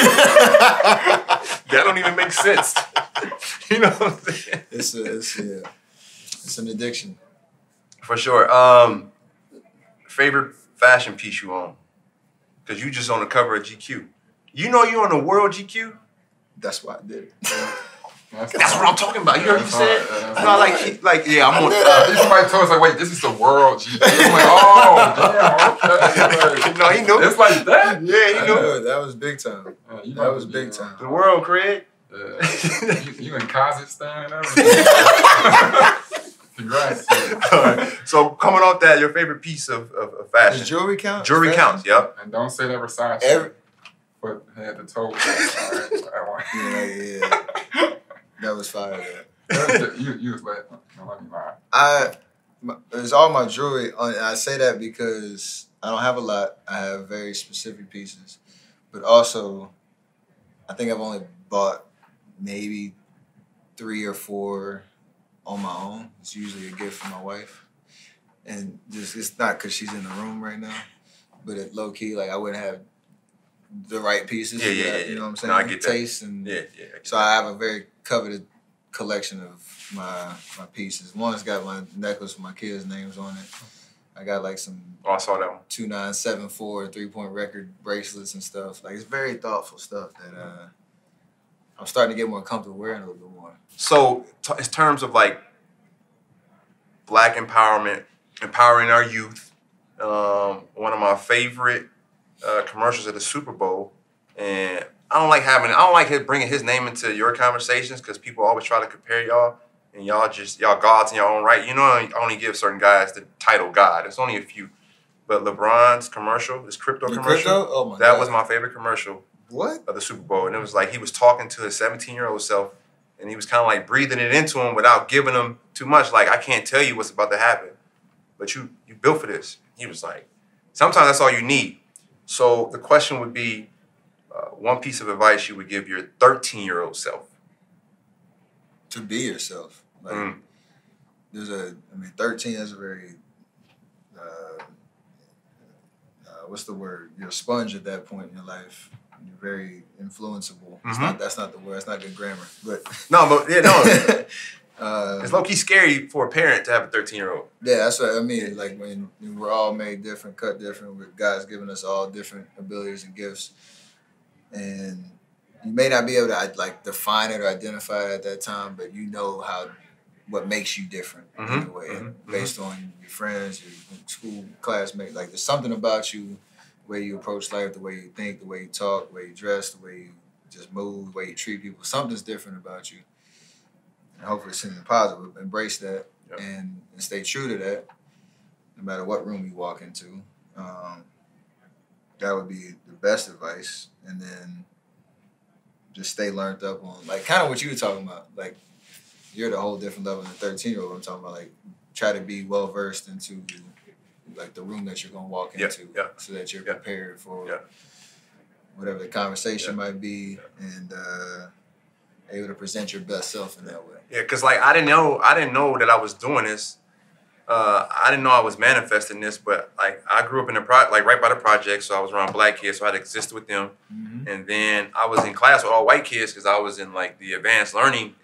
That don't even make sense. You know what I'm saying? It's an addiction. For sure. Favorite fashion piece you own? Because you just on the cover of GQ. You know you on the World GQ? That's why I did it. That's what I'm talking about. You heard what you said? No, yeah, I'm on. Somebody told us like, wait, this is the World GQ. I'm like, oh, damn, okay. No, he knew. It's like that. Yeah, he knew. That was big time. That was big time. The World, Craig. You in Kazakhstan and everything. Congrats. All right. So coming off that, your favorite piece of fashion? Does jewelry count? Jewelry counts. Yep. And don't say that Versace. Put head to toe. All right. Yeah. That was fire. You was like, don't let me lie. It's all my jewelry. I say that because I don't have a lot. I have very specific pieces, but also, I think I've only bought maybe 3 or 4 on my own. It's usually a gift from my wife, and just it's not because she's in the room right now, but it low key like I wouldn't have the right pieces. Yeah. You know what I'm saying? No, I get taste that. and yeah. So I have a very coveted collection of my pieces. One's got my necklace with my kids' names on it. I got like some I saw that one. 2974 3-point record bracelets and stuff. Like it's very thoughtful stuff that I'm starting to get more comfortable wearing a little bit more. So in terms of like Black empowerment, empowering our youth, one of my favorite commercials at the Super Bowl, and I don't like bringing his name into your conversations because people always try to compare y'all, and y'all gods in your own right. You know, I only give certain guys the title God. It's only a few, but LeBron's commercial, his crypto commercial, Crypto? Oh my God. that was my favorite commercial. What? Of the Super Bowl, and it was like he was talking to his 17-year-old self, and he was kind of like breathing it into him without giving him too much. Like, I can't tell you what's about to happen, but you built for this. He was like, sometimes that's all you need. So the question would be, one piece of advice you would give your 13-year-old self. To be yourself. Like, 13 is a very, what's the word? You're a sponge at that point in your life. You're very influenceable. That's not the word. It's not good grammar. But It's low-key scary for a parent to have a 13-year-old. Yeah, that's what I mean. Like when we're all made different, cut different, with God's giving us all different abilities and gifts. And you may not be able to like define it or identify it at that time, but you know what makes you different in a way, based on your friends, your school classmates. Like there's something about you, the way you approach life, the way you think, the way you talk, the way you dress, the way you just move, the way you treat people. Something's different about you. And hopefully it's something positive. Embrace that and stay true to that, no matter what room you walk into. That would be the best advice. And then just stay learned up on, like, kind of what you were talking about. Like, you're at a whole different level than a 13-year-old. I'm talking about, like, try to be well-versed into, like, the room that you're going to walk into so that you're prepared for whatever the conversation might be and able to present your best self in that way. Yeah, because, like, I didn't know that I was doing this. I didn't know I was manifesting this, but like I grew up in right by the project, so I was around Black kids, so I had to exist with them. And then I was in class with all white kids because I was in like the advanced learning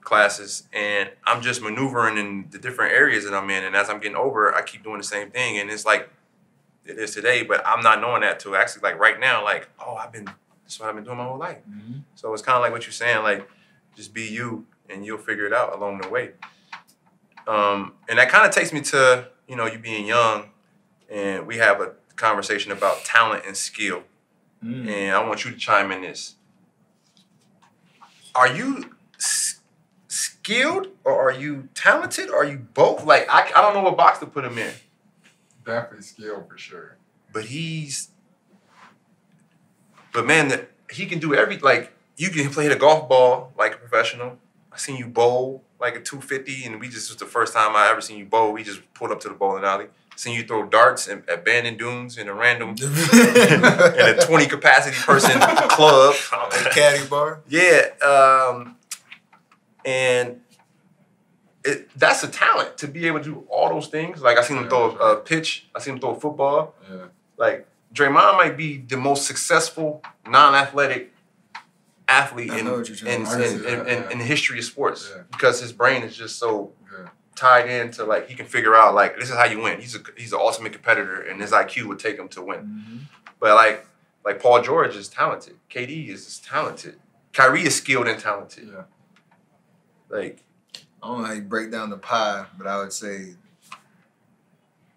classes, and I'm just maneuvering in the different areas that I'm in. And as I'm getting older, I keep doing the same thing, and it's like it is today, but I'm not knowing that till actually like right now, like that's what I've been doing my whole life. So it's kind of like what you're saying, like just be you, and you'll figure it out along the way. And that kind of takes me to, you being young, and we have a conversation about talent and skill. And I want you to chime in this. Are you skilled, or are you talented, or are you both? Like, I don't know what box to put him in. Definitely skilled for sure. But man, he can do like, you can hit a golf ball like a professional. I seen you bowl like a 250, and this was the first time I ever seen you bowl. We just pulled up to the bowling alley. Seen you throw darts at Bandon Dunes in a random in a 20 capacity person club. A caddy bar. Yeah, and that's a talent to be able to do all those things. Like I seen him throw a pitch. I seen him throw a football. Yeah. Like Draymond might be the most successful non-athletic athlete in the history of sports because his brain is just so tied into like he can figure out like this is how you win. He's an ultimate competitor and his IQ would take him to win. Mm-hmm. But like Paul George is talented. KD is talented. Kyrie is skilled and talented. Yeah. Like I don't know how you break down the pie, but I would say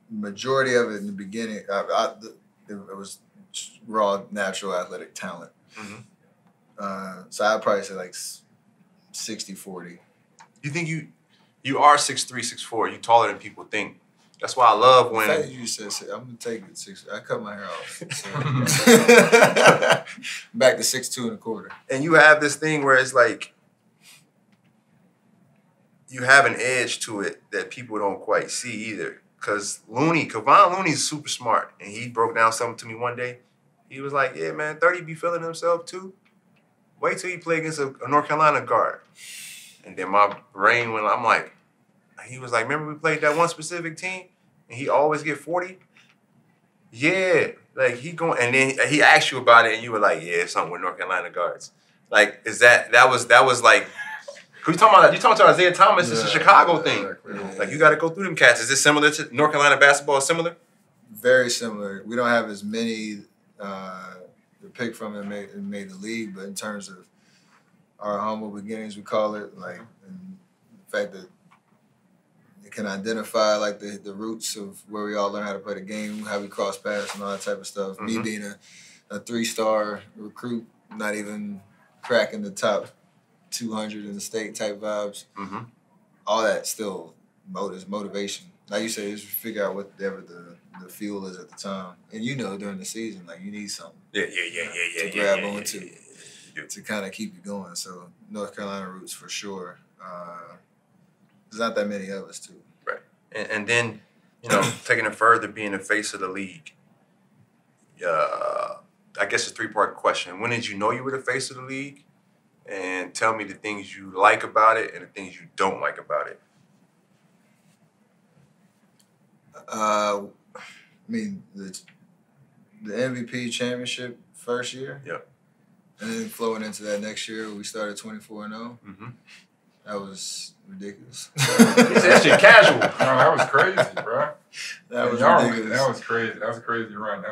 majority of it in the beginning, it was raw, natural athletic talent. Mm-hmm. So I'd probably say like 60-40. You think you are 6'3", 6'4", you taller than people think. That's why I love when... The fact that you said, I'm going to take it 6. I cut my hair off. So. Back to 6'2 1/4. And you have this thing where it's like, you have an edge to it that people don't quite see either. Because Kevon Looney's super smart. And he broke down something to me one day. He was like, yeah, man, 30 be feeling himself too. Wait till he play against a North Carolina guard. And then my brain went, I'm like, he was like, remember we played that one specific team? And he always get 40? Yeah. Like he going, and then he asked you about it and you were like, yeah, it's something with North Carolina guards. Like, that was like, you talking about Isaiah Thomas, it's a Chicago thing. Yeah. Like you gotta go through them cats. Is this similar to North Carolina basketball? Similar? Very similar. We don't have as many to pick from and made the league, but in terms of our humble beginnings, we call it, like, and the fact that it can identify like the roots of where we all learn how to play the game, how we cross paths and all that type of stuff. Mm-hmm. Me being a 3-star recruit, not even cracking the top 200 in the state type vibes. Mm-hmm. All that still is motivation. Like you say, just figure out whatever the fuel is at the time. And during the season, like you need something. To grab onto to kind of keep you going. So North Carolina roots for sure. There's not that many of us too. Right. And then, taking it further, being the face of the league. I guess it's a 3-part question. When did you know you were the face of the league? And tell me the things you like about it and the things you don't like about it. I mean, the MVP championship first year. Yep. And then flowing into that next year, we started 24-0. Mm-hmm. That was ridiculous. That shit casual. No, that was crazy, bro. That was ridiculous. That was crazy. That was a crazy run.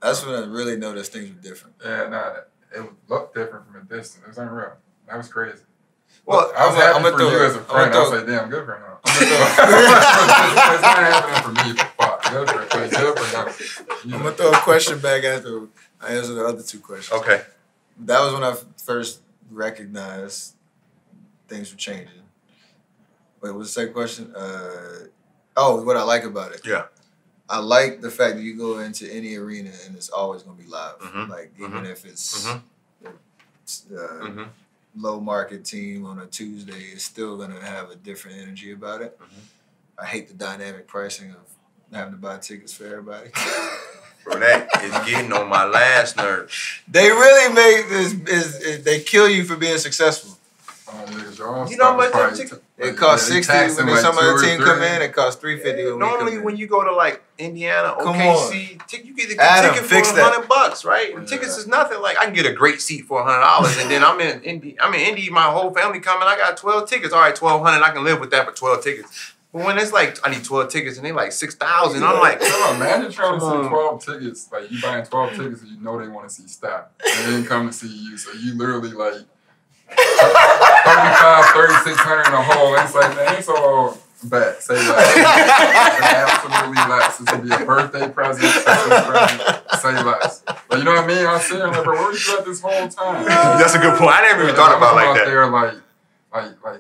That's when I really noticed things were different. Yeah, it looked different from a distance. It was unreal. That was crazy. Well, I was happy for you as a friend. I was like, damn, good for him. It's not happening for me, but fuck. Good for him. I'm going to throw a question back after I answer the other 2 questions. Okay. That was when I first recognized things were changing. Wait, what was the second question? What I like about it. Yeah. I like the fact that you go into any arena and it's always going to be live. Mm-hmm. Like, even if it's Mm-hmm. low market team on a Tuesday, it's still going to have a different energy about it. Mm-hmm. I hate the dynamic pricing of having to buy tickets for everybody. Bro, that is getting on my last nerve. They really make this, they kill you for being successful. You know how much it costs $60 when some other team come in. It costs $350. Normally, when you go to like Indiana, OKC, you get a Adam, ticket for $100, right? And tickets is nothing. Like I can get a great seat for $100, and then I'm in Indy. My whole family coming. I got 12 tickets. All right, $1,200. I can live with that for 12 tickets. But when it's like I need 12 tickets and they like 6,000, I'm like, imagine trying to see 12 tickets. Like you buying 12 tickets and you know they want to see Steph, and they didn't come to see you, so you literally like. 3,600 in a hole. And it's like, man, it's all bad. Say less. Absolutely less. This will be a birthday present, Christmas present. Say less. But you know what I mean? I'm sitting there like, bro, where were you at this whole time? That's a good point. I never even thought about it like that. There, like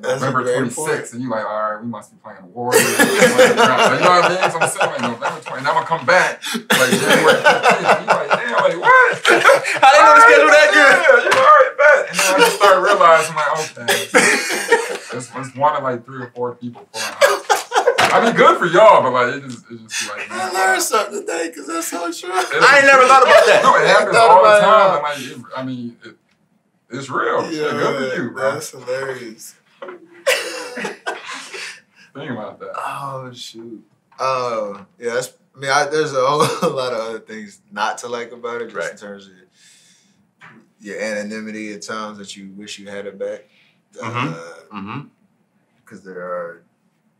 November 26th, and you like, all right, we must be playing Warriors. You know what I mean? So I'm sitting like, November 20th, now I'm gonna come back like January 15th. You like, damn, like what? How they know the schedule that good? Yeah, you know, all right, bet. And then I just started realizing, like, okay, it's one of like 3 or 4 people pulling out. I mean, good for y'all, but like, it's just like, man, I learned something today because that's so true. I ain't never thought about that. No, it happens all the time. And like, it's real. Yeah, good for you, bro. That's hilarious. think about that? Oh shoot. Yeah. There's a whole lot of other things not to like about it, just in terms of your anonymity at times that you wish you had it back. Because there are,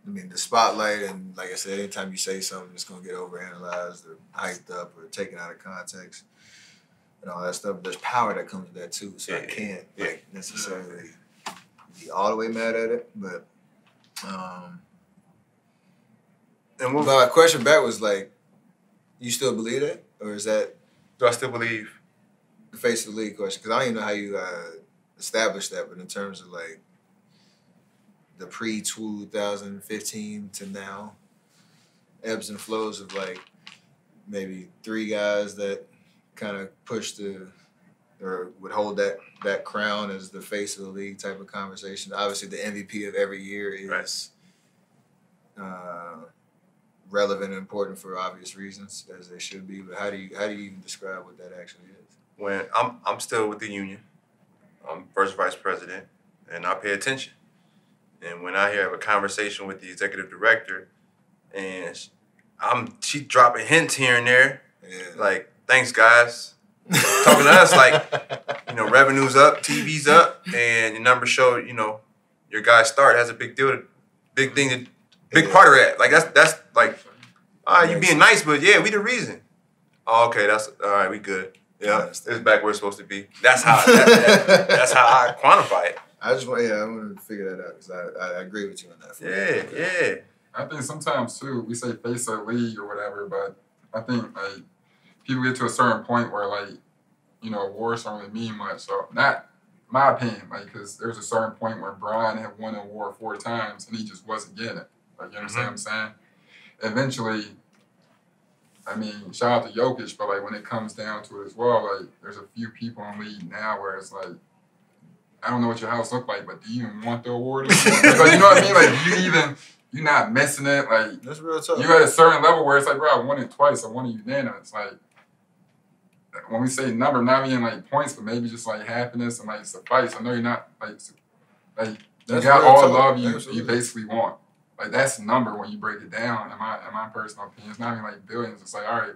the spotlight, and like I said, anytime you say something, it's gonna get overanalyzed or hyped up or taken out of context and all that stuff. There's power that comes with that too, so I can't necessarily be all the way mad at it. But my question back was like, you still believe that, or is that? Do I still believe? The face of the league question, because I don't even know how you established that, but in terms of like the pre-2015 to now, ebbs and flows of like maybe three guys that kind of pushed or would hold that crown as the face of the league type of conversation. Obviously, the MVP of every year is relevant and important for obvious reasons, as they should be. But how do you even describe what that actually is? When I'm still with the union, I'm first vice president, and I pay attention. And when I have a conversation with the executive director, and she dropping hints here and there, like, thanks guys, talking to us like, revenue's up, TV's up, and your numbers show, your guys start has a big part of that. Like that's like, you being nice, but yeah, we the reason. Oh, okay, that's all right. We good. Yeah, it's back where it's supposed to be. That's how that's how I quantify it. I want to figure that out because I agree with you on that. Yeah. I think sometimes too we say face of the league or whatever, but I think like people get to a certain point where like awards don't really mean much. So not my opinion, like because there's a certain point where Brian had won an award 4 times and he just wasn't getting it. Like you understand what I'm saying? Eventually. Shout out to Jokic, but like when it comes down to it as well, like there's a few people in the league now where it's like, I don't know what your house look like, but do you even want the award? Like, you know what I mean? Like you're not missing it. Like that's real tough. You're at a certain level where it's like, bro, I won it twice. I won it unanimous. Like when we say number, not even like points, but maybe just like happiness and like suffice. I know you're not like you got all the love you basically want. Like that's a number when you break it down. In my personal opinion, it's not even like billions. It's like, all right,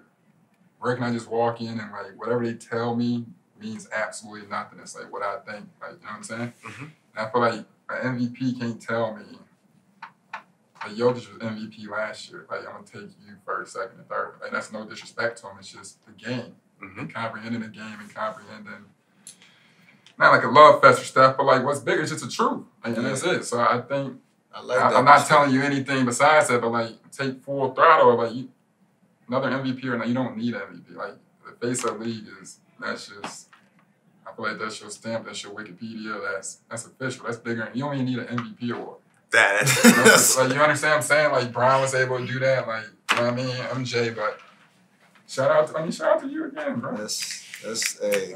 where can I just walk in and like whatever they tell me means absolutely nothing. It's like what I think. Like you know what I'm saying? Mm-hmm. And I feel like an MVP can't tell me. Like Jokic was MVP last year. Like I'm gonna take you first, second, and third. Like that's no disrespect to him. It's just the game, comprehending the game and comprehending. Not like a love fest or stuff, but like what's bigger is just the truth. Like, and that's it. So I think. I'm not telling you anything besides that, but like take full throttle. Like another MVP or not, you don't need an MVP. Like the face of the league that's just. I feel like that's your stamp. That's your Wikipedia. That's official. That's bigger. You don't even need an MVP award. That's like you understand what I'm saying? Like Brian was able to do that. Like you know what I mean, MJ. But shout out to you again, bro. Hey,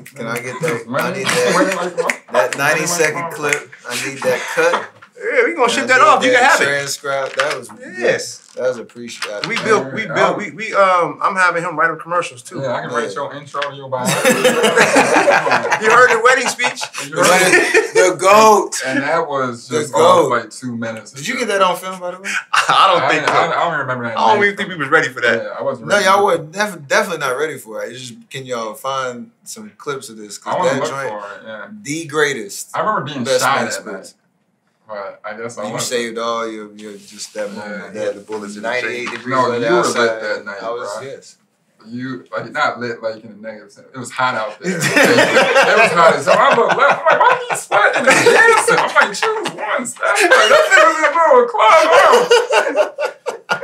can I get that? I need that 90-second clip. I need that cut. Yeah, we gonna ship that off. You can have it. Transcribe. That was that was appreciated. We built. I'm having him write up commercials too. Yeah, I can write your intro, your bio. You heard the wedding speech? The GOAT. And that was just off like 2 minutes. Did you get that on film, by the way? I don't think so. I don't remember that. I don't even think we was ready for that. Yeah, I wasn't ready. No, y'all were definitely not ready for it. It's just, can y'all find some clips of this? I want to look for it, yeah. The greatest. I remember being shy that night. But I guess you saved all your just that moment. Yeah, the bullets in the 98 degrees. No, you were lit outside. that night, I was, bro. yes. You like not lit like in a negative sense. It was hot out there. It was hot as hell. I look left. I'm like, why are you sweating and dancing? I'm like, choose one. Stop. Like, that thing was in the middle of a club.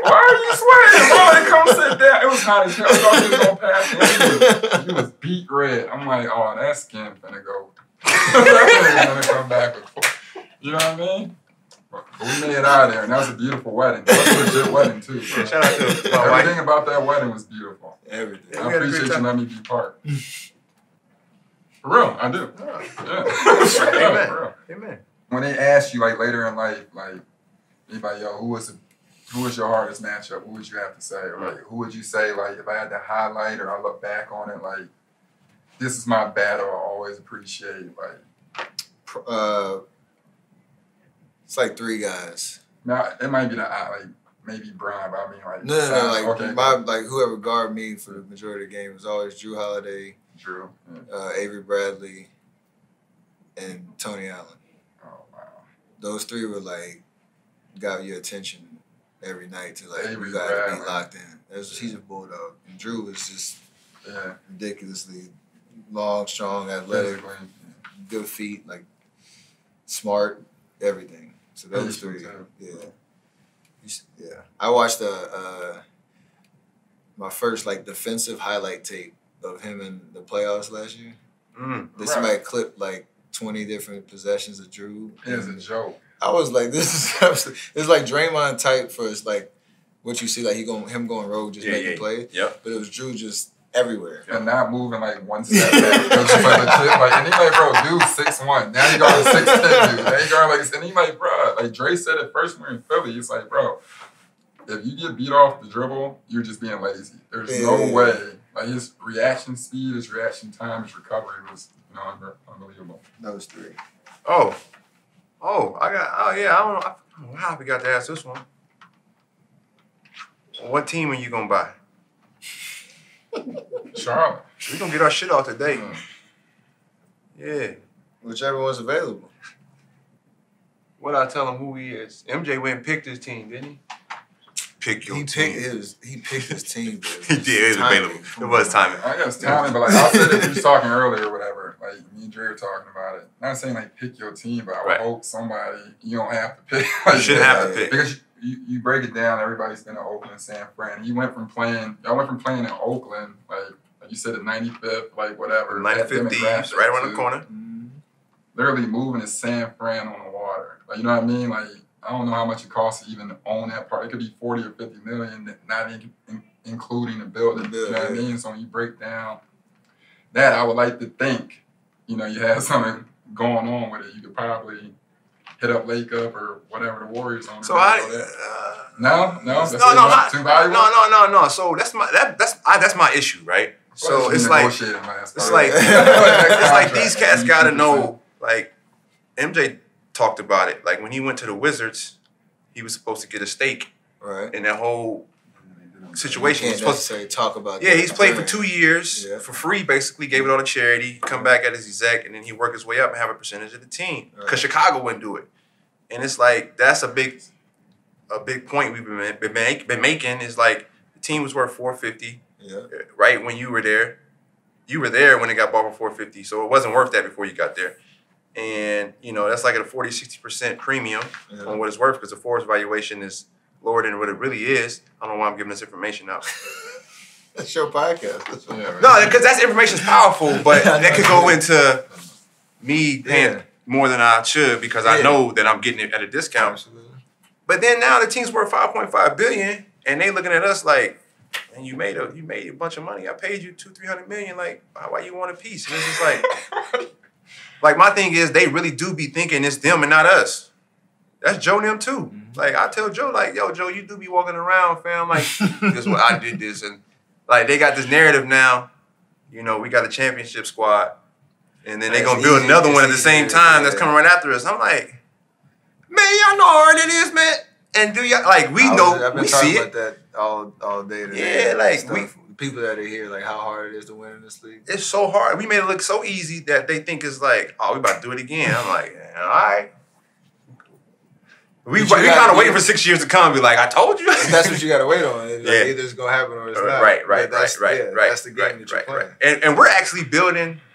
Why are you sweating? Bro, they come sit down. It was hot as hell. I thought you was gonna pass. You was beat red. I'm like, oh, that skin finna go. That gonna come back with. You know what I mean? But we made it out of there, and that was a beautiful wedding. That was a legit wedding, too. Bro. Shout out to everything about that wedding was beautiful. Everything. I appreciate you letting me be part. For real, I do. Yeah. Amen. For real. Amen. When they ask you, like, later in life, like, anybody, yo, who was your hardest matchup? What would you have to say? Or, like, who would you say, like, if I had to highlight or I look back on it, like, this is my battle I always appreciate, like. It's like 3 guys. Now, it might be like maybe Brian, but I mean like No, like okay, like whoever guarded me for the majority of the game was always Drew Holiday, Drew, yeah. Avery Bradley, and Tony Allen. Oh wow. Those three were like got your attention every night to like Avery you gotta Bradley. be locked in. He's a bulldog, and Drew was just ridiculously long, strong, athletic, good feet, like smart, everything. So those three, yeah. I watched my first like defensive highlight tape of him in the playoffs last year. Somebody clipped like 20 different possessions of Drew. It was a joke. I was like, this is it's like Draymond type for it's like what you see like him going rogue just making plays. Yep. But it was Drew just everywhere. And not moving like one step back. It was just like legit, like, and he like, bro, dude, 6'1". Now he going 6'10", dude. Now he going like, and he like, bro, like Dre said it first when we were in Philly. It's like, bro, if you get beat off the dribble, you're just being lazy. There's no way. Like his reaction speed, his reaction time, his recovery was, unbelievable. Those three. I don't know how we got to ask this one. What team are you gonna buy? Charlotte. We gonna get our shit off today. Yeah. Whichever one's available. What I tell him who he is. MJ went and picked his team, didn't he? Pick your team. He picked his team. He did. It was available. It was timing. I guess timing, but like I said, if you was talking earlier or whatever, like me and Dre were talking about it. Not saying like pick your team, but I would hope somebody you don't have to pick. You shouldn't have to pick because you break it down. Everybody's been in Oakland, San Fran. Y'all went from playing in Oakland, like you said, the 95th, like whatever, 95th Thieves, right around the corner. Literally moving to San Fran on the water. Like you know what I mean? Like I don't know how much it costs to even own that part. It could be 40 or 50 million, not including the building. You know what I mean? So when you break down that, I would like to think, you have something going on with it. You could probably hit up Lake Up or whatever the Warriors own. So no. So that's my issue, right? So it's like these cats gotta know. Like MJ talked about it. Like when he went to the Wizards, he was supposed to get a stake, right? In that whole situation. He's supposed to talk about. Yeah, he's played for 2 years for free. Basically, gave it all to charity. Come back at his exec, and then he work his way up and have a percentage of the team. Because Chicago wouldn't do it, and it's like that's a big point we've been making. Is like the team was worth $450. Yeah. Right when you were there when it got bought for $450. So it wasn't worth that before you got there. And, that's like a 40-60% premium on what it's worth because the forward's valuation is lower than what it really is. I don't know why I'm giving this information out. That's your podcast. No, because that information is powerful, but that could go into me paying more than I should because I know that I'm getting it at a discount. Absolutely. But then now the team's worth $5.5 billion, and they looking at us like, and you made a bunch of money. I paid you $200-300 million. Like, why you want a piece? And it's just like, like my thing is they really do be thinking it's them and not us. That's Joe and them too. Like I tell Joe, like, yo, Joe, you do be walking around, fam. Like, this is what I did this, and like they got this narrative now. We got a championship squad, and then they gonna build another one at the same time that's coming right after us. I'm like, man, y'all know how hard it is, man. And do y'all like we know I've been we talking see about it that all day today. Yeah, like people that are here, like how hard it is to win in this league. It's so hard. We made it look so easy that they think it's like, oh, we about to do it again. I'm like, all right. We kind of waiting for 6 years to come and be like, I told you. That's what you got to wait on. It's like either it's going to happen or it's not. Right. That's the game that you're playing. And we're actually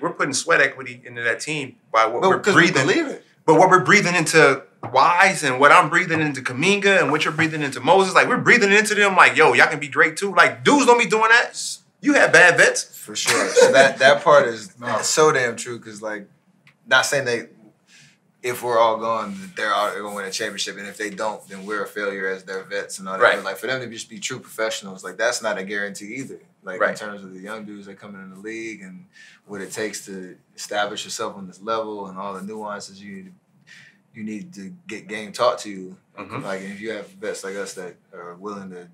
we're putting sweat equity into that team by what we're breathing. We believe it. But what we're breathing into Wise and what I'm breathing into Kaminga and what you're breathing into Moses, like we're breathing into them like, yo, y'all can be great too. Like dudes don't be doing that. You have bad vets. For sure. So that part is so damn true because like, not saying if we're all gone, they're going to win a championship. And if they don't, then we're a failure as their vets and all that. Right. But like for them to just be true professionals, like that's not a guarantee either. Like in terms of the young dudes that come in the league and what it takes to establish yourself on this level and all the nuances you need to get game taught to you. Like if you have vets like us that are willing to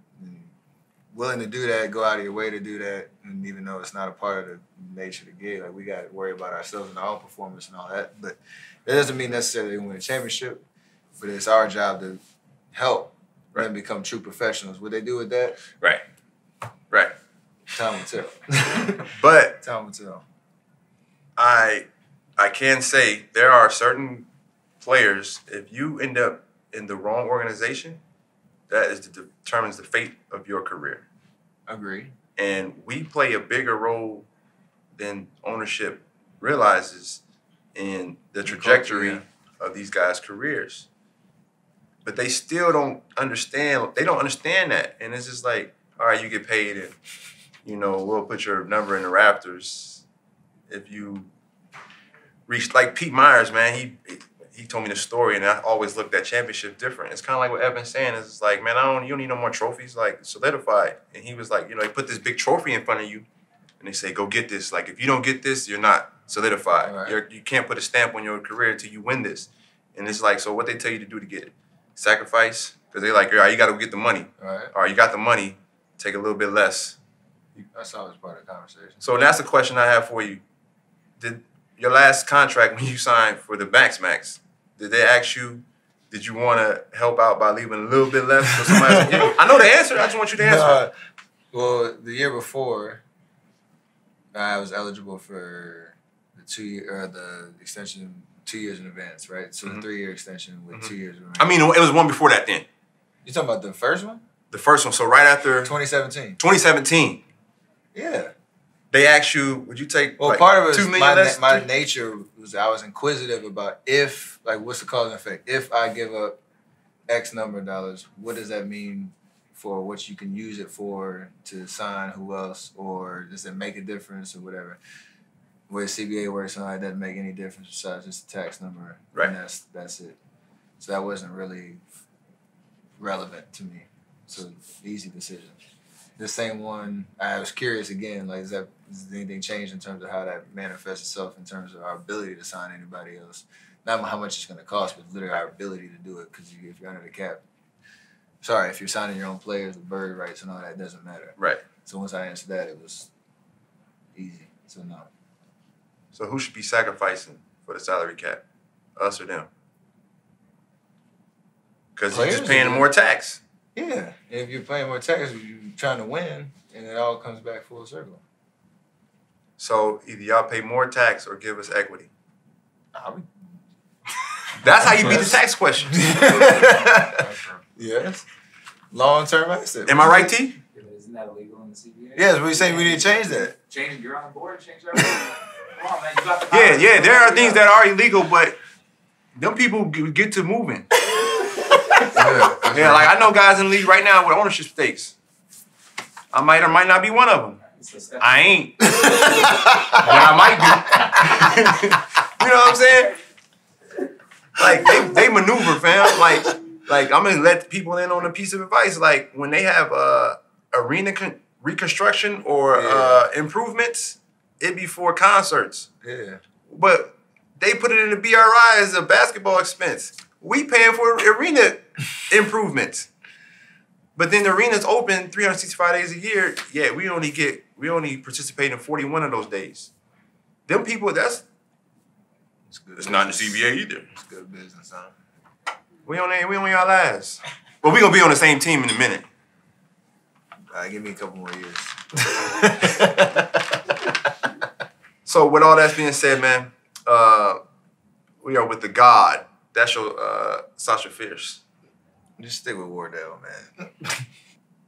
do that, go out of your way to do that, and even though it's not a part of the nature of the game, like we got to worry about ourselves and our own performance and all that. But that doesn't mean necessarily we win a championship. But it's our job to help Right. them become true professionals. What they do with that, Right. Right. time will tell. But Time will tell. I can say there are certain players, if you end up in the wrong organization, that determines the fate of your career. Agree. And we play a bigger role than ownership realizes in the trajectory of these guys' careers. But they still don't understand. They don't understand that. And it's just like, all right, you get paid and, we'll put your number in the rafters if you reach, like Pete Myers, man, he told me the story, and I always looked at championship different. It's kind of like what Evan's saying. It's like, man, you don't need no more trophies, like solidify it. And he was like, they put this big trophy in front of you, and they say, go get this. Like, if you don't get this, you're not solidified. Right. You can't put a stamp on your career until you win this. And it's like, so what they tell you to do to get it? Sacrifice? Because they're like, all right, you got to get the money. Right. All right, you got the money, take a little bit less. That's always part of the conversation. So that's a question I have for you. Did your last contract when you signed for the Max, did they ask you, did you want to help out by leaving a little bit less? For somebody else? Yeah, I know the answer. I just want you to answer. Well, the year before, I was eligible for the extension 2 years in advance, right? So the 3-year extension with 2 years remaining. I mean, it was one before that then. You talking about the first one? The first one. So right after 2017. 2017, Yeah. they asked you, would you take Well, like part of it $2 was million less? my nature was I was inquisitive about what's the cause and effect? If I give up X number of dollars, what does that mean for what you can use it for to sign who else, or does it make a difference or whatever? Where CBA works on, it doesn't make any difference besides just the tax number. Right. And that's it. So that wasn't really relevant to me. So easy decision. The same one, I was curious again, like, has anything changed in terms of how that manifests itself in terms of our ability to sign anybody else? Not how much it's going to cost, but literally our ability to do it. Because if you're under the cap, if you're signing your own players, the bird rights and all that, doesn't matter. Right. So once I answered that, it was easy. So no. So who should be sacrificing for the salary cap? Us or them? Because you're just paying more tax. Yeah. And if you're paying more tax, you're trying to win, and it all comes back full circle. So either y'all pay more tax or give us equity. That's how you beat the tax question. Yes. Long-term asset. Am I right, T? Isn't that illegal in the CBA? Yes, we say we need to change that. You're on the board, change everything. Come on, man. You got the power. Yeah, there are things that are illegal, but them people get to moving. Yeah, like I know guys in the league right now with ownership stakes. I might or might not be one of them. I ain't. But I might be. You know what I'm saying? Like they maneuver, fam. Like I'm gonna let people in on a piece of advice. Like when they have arena reconstruction or improvements, it be for concerts. Yeah. But they put it in the BRI as a basketball expense. We paying for arena improvements. But then the arena's open 365 days a year. Yeah, we only participate in 41 of those days. Them people, it's not in the CBA either. It's good business, huh? We on y'all ass. But we gonna be on the same team in a minute. Give me a couple more years. So with all that being said, man, we are with the God. That's your Sasha Fierce. Just stick with Wardell, man.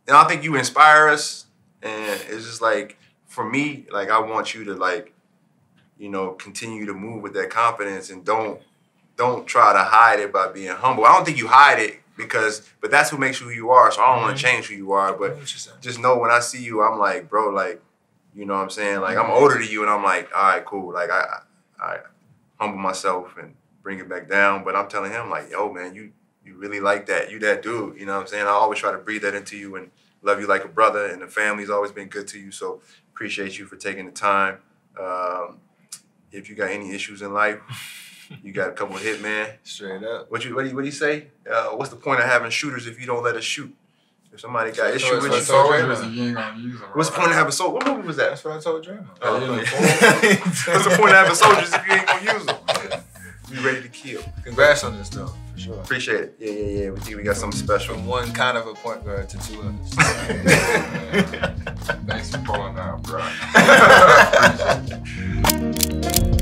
And I think you inspire us, and it's just like, for me, like I want you to like, continue to move with that confidence, and don't try to hide it by being humble. I don't think you hide it but that's what makes you who you are. So I don't want to change who you are, but just know when I see you, I'm like, bro, like, you know what I'm saying? Like I'm older than you, and I'm like, all right, cool. Like I humble myself and bring it back down, but I'm telling him like, yo, man, you really like that. You that dude, you know what I'm saying? I always try to breathe that into you and love you like a brother, and the family's always been good to you. So appreciate you for taking the time. If you got any issues in life, you got a couple of hitmen. Straight up. What do you say? What's the point of having shooters if you don't let us shoot? If somebody got issues with you, soldiers, you ain't gonna use them. What's the point of having soldiers? What movie was that? That's what I told Draymond. What's the point of having soldiers if you ain't gonna use them? We ready to kill. Congrats on this though, for sure. Appreciate it. Yeah. We think we got something special. From one kind of a point guard to 2 others. Thanks for pulling out, bro. Appreciate it.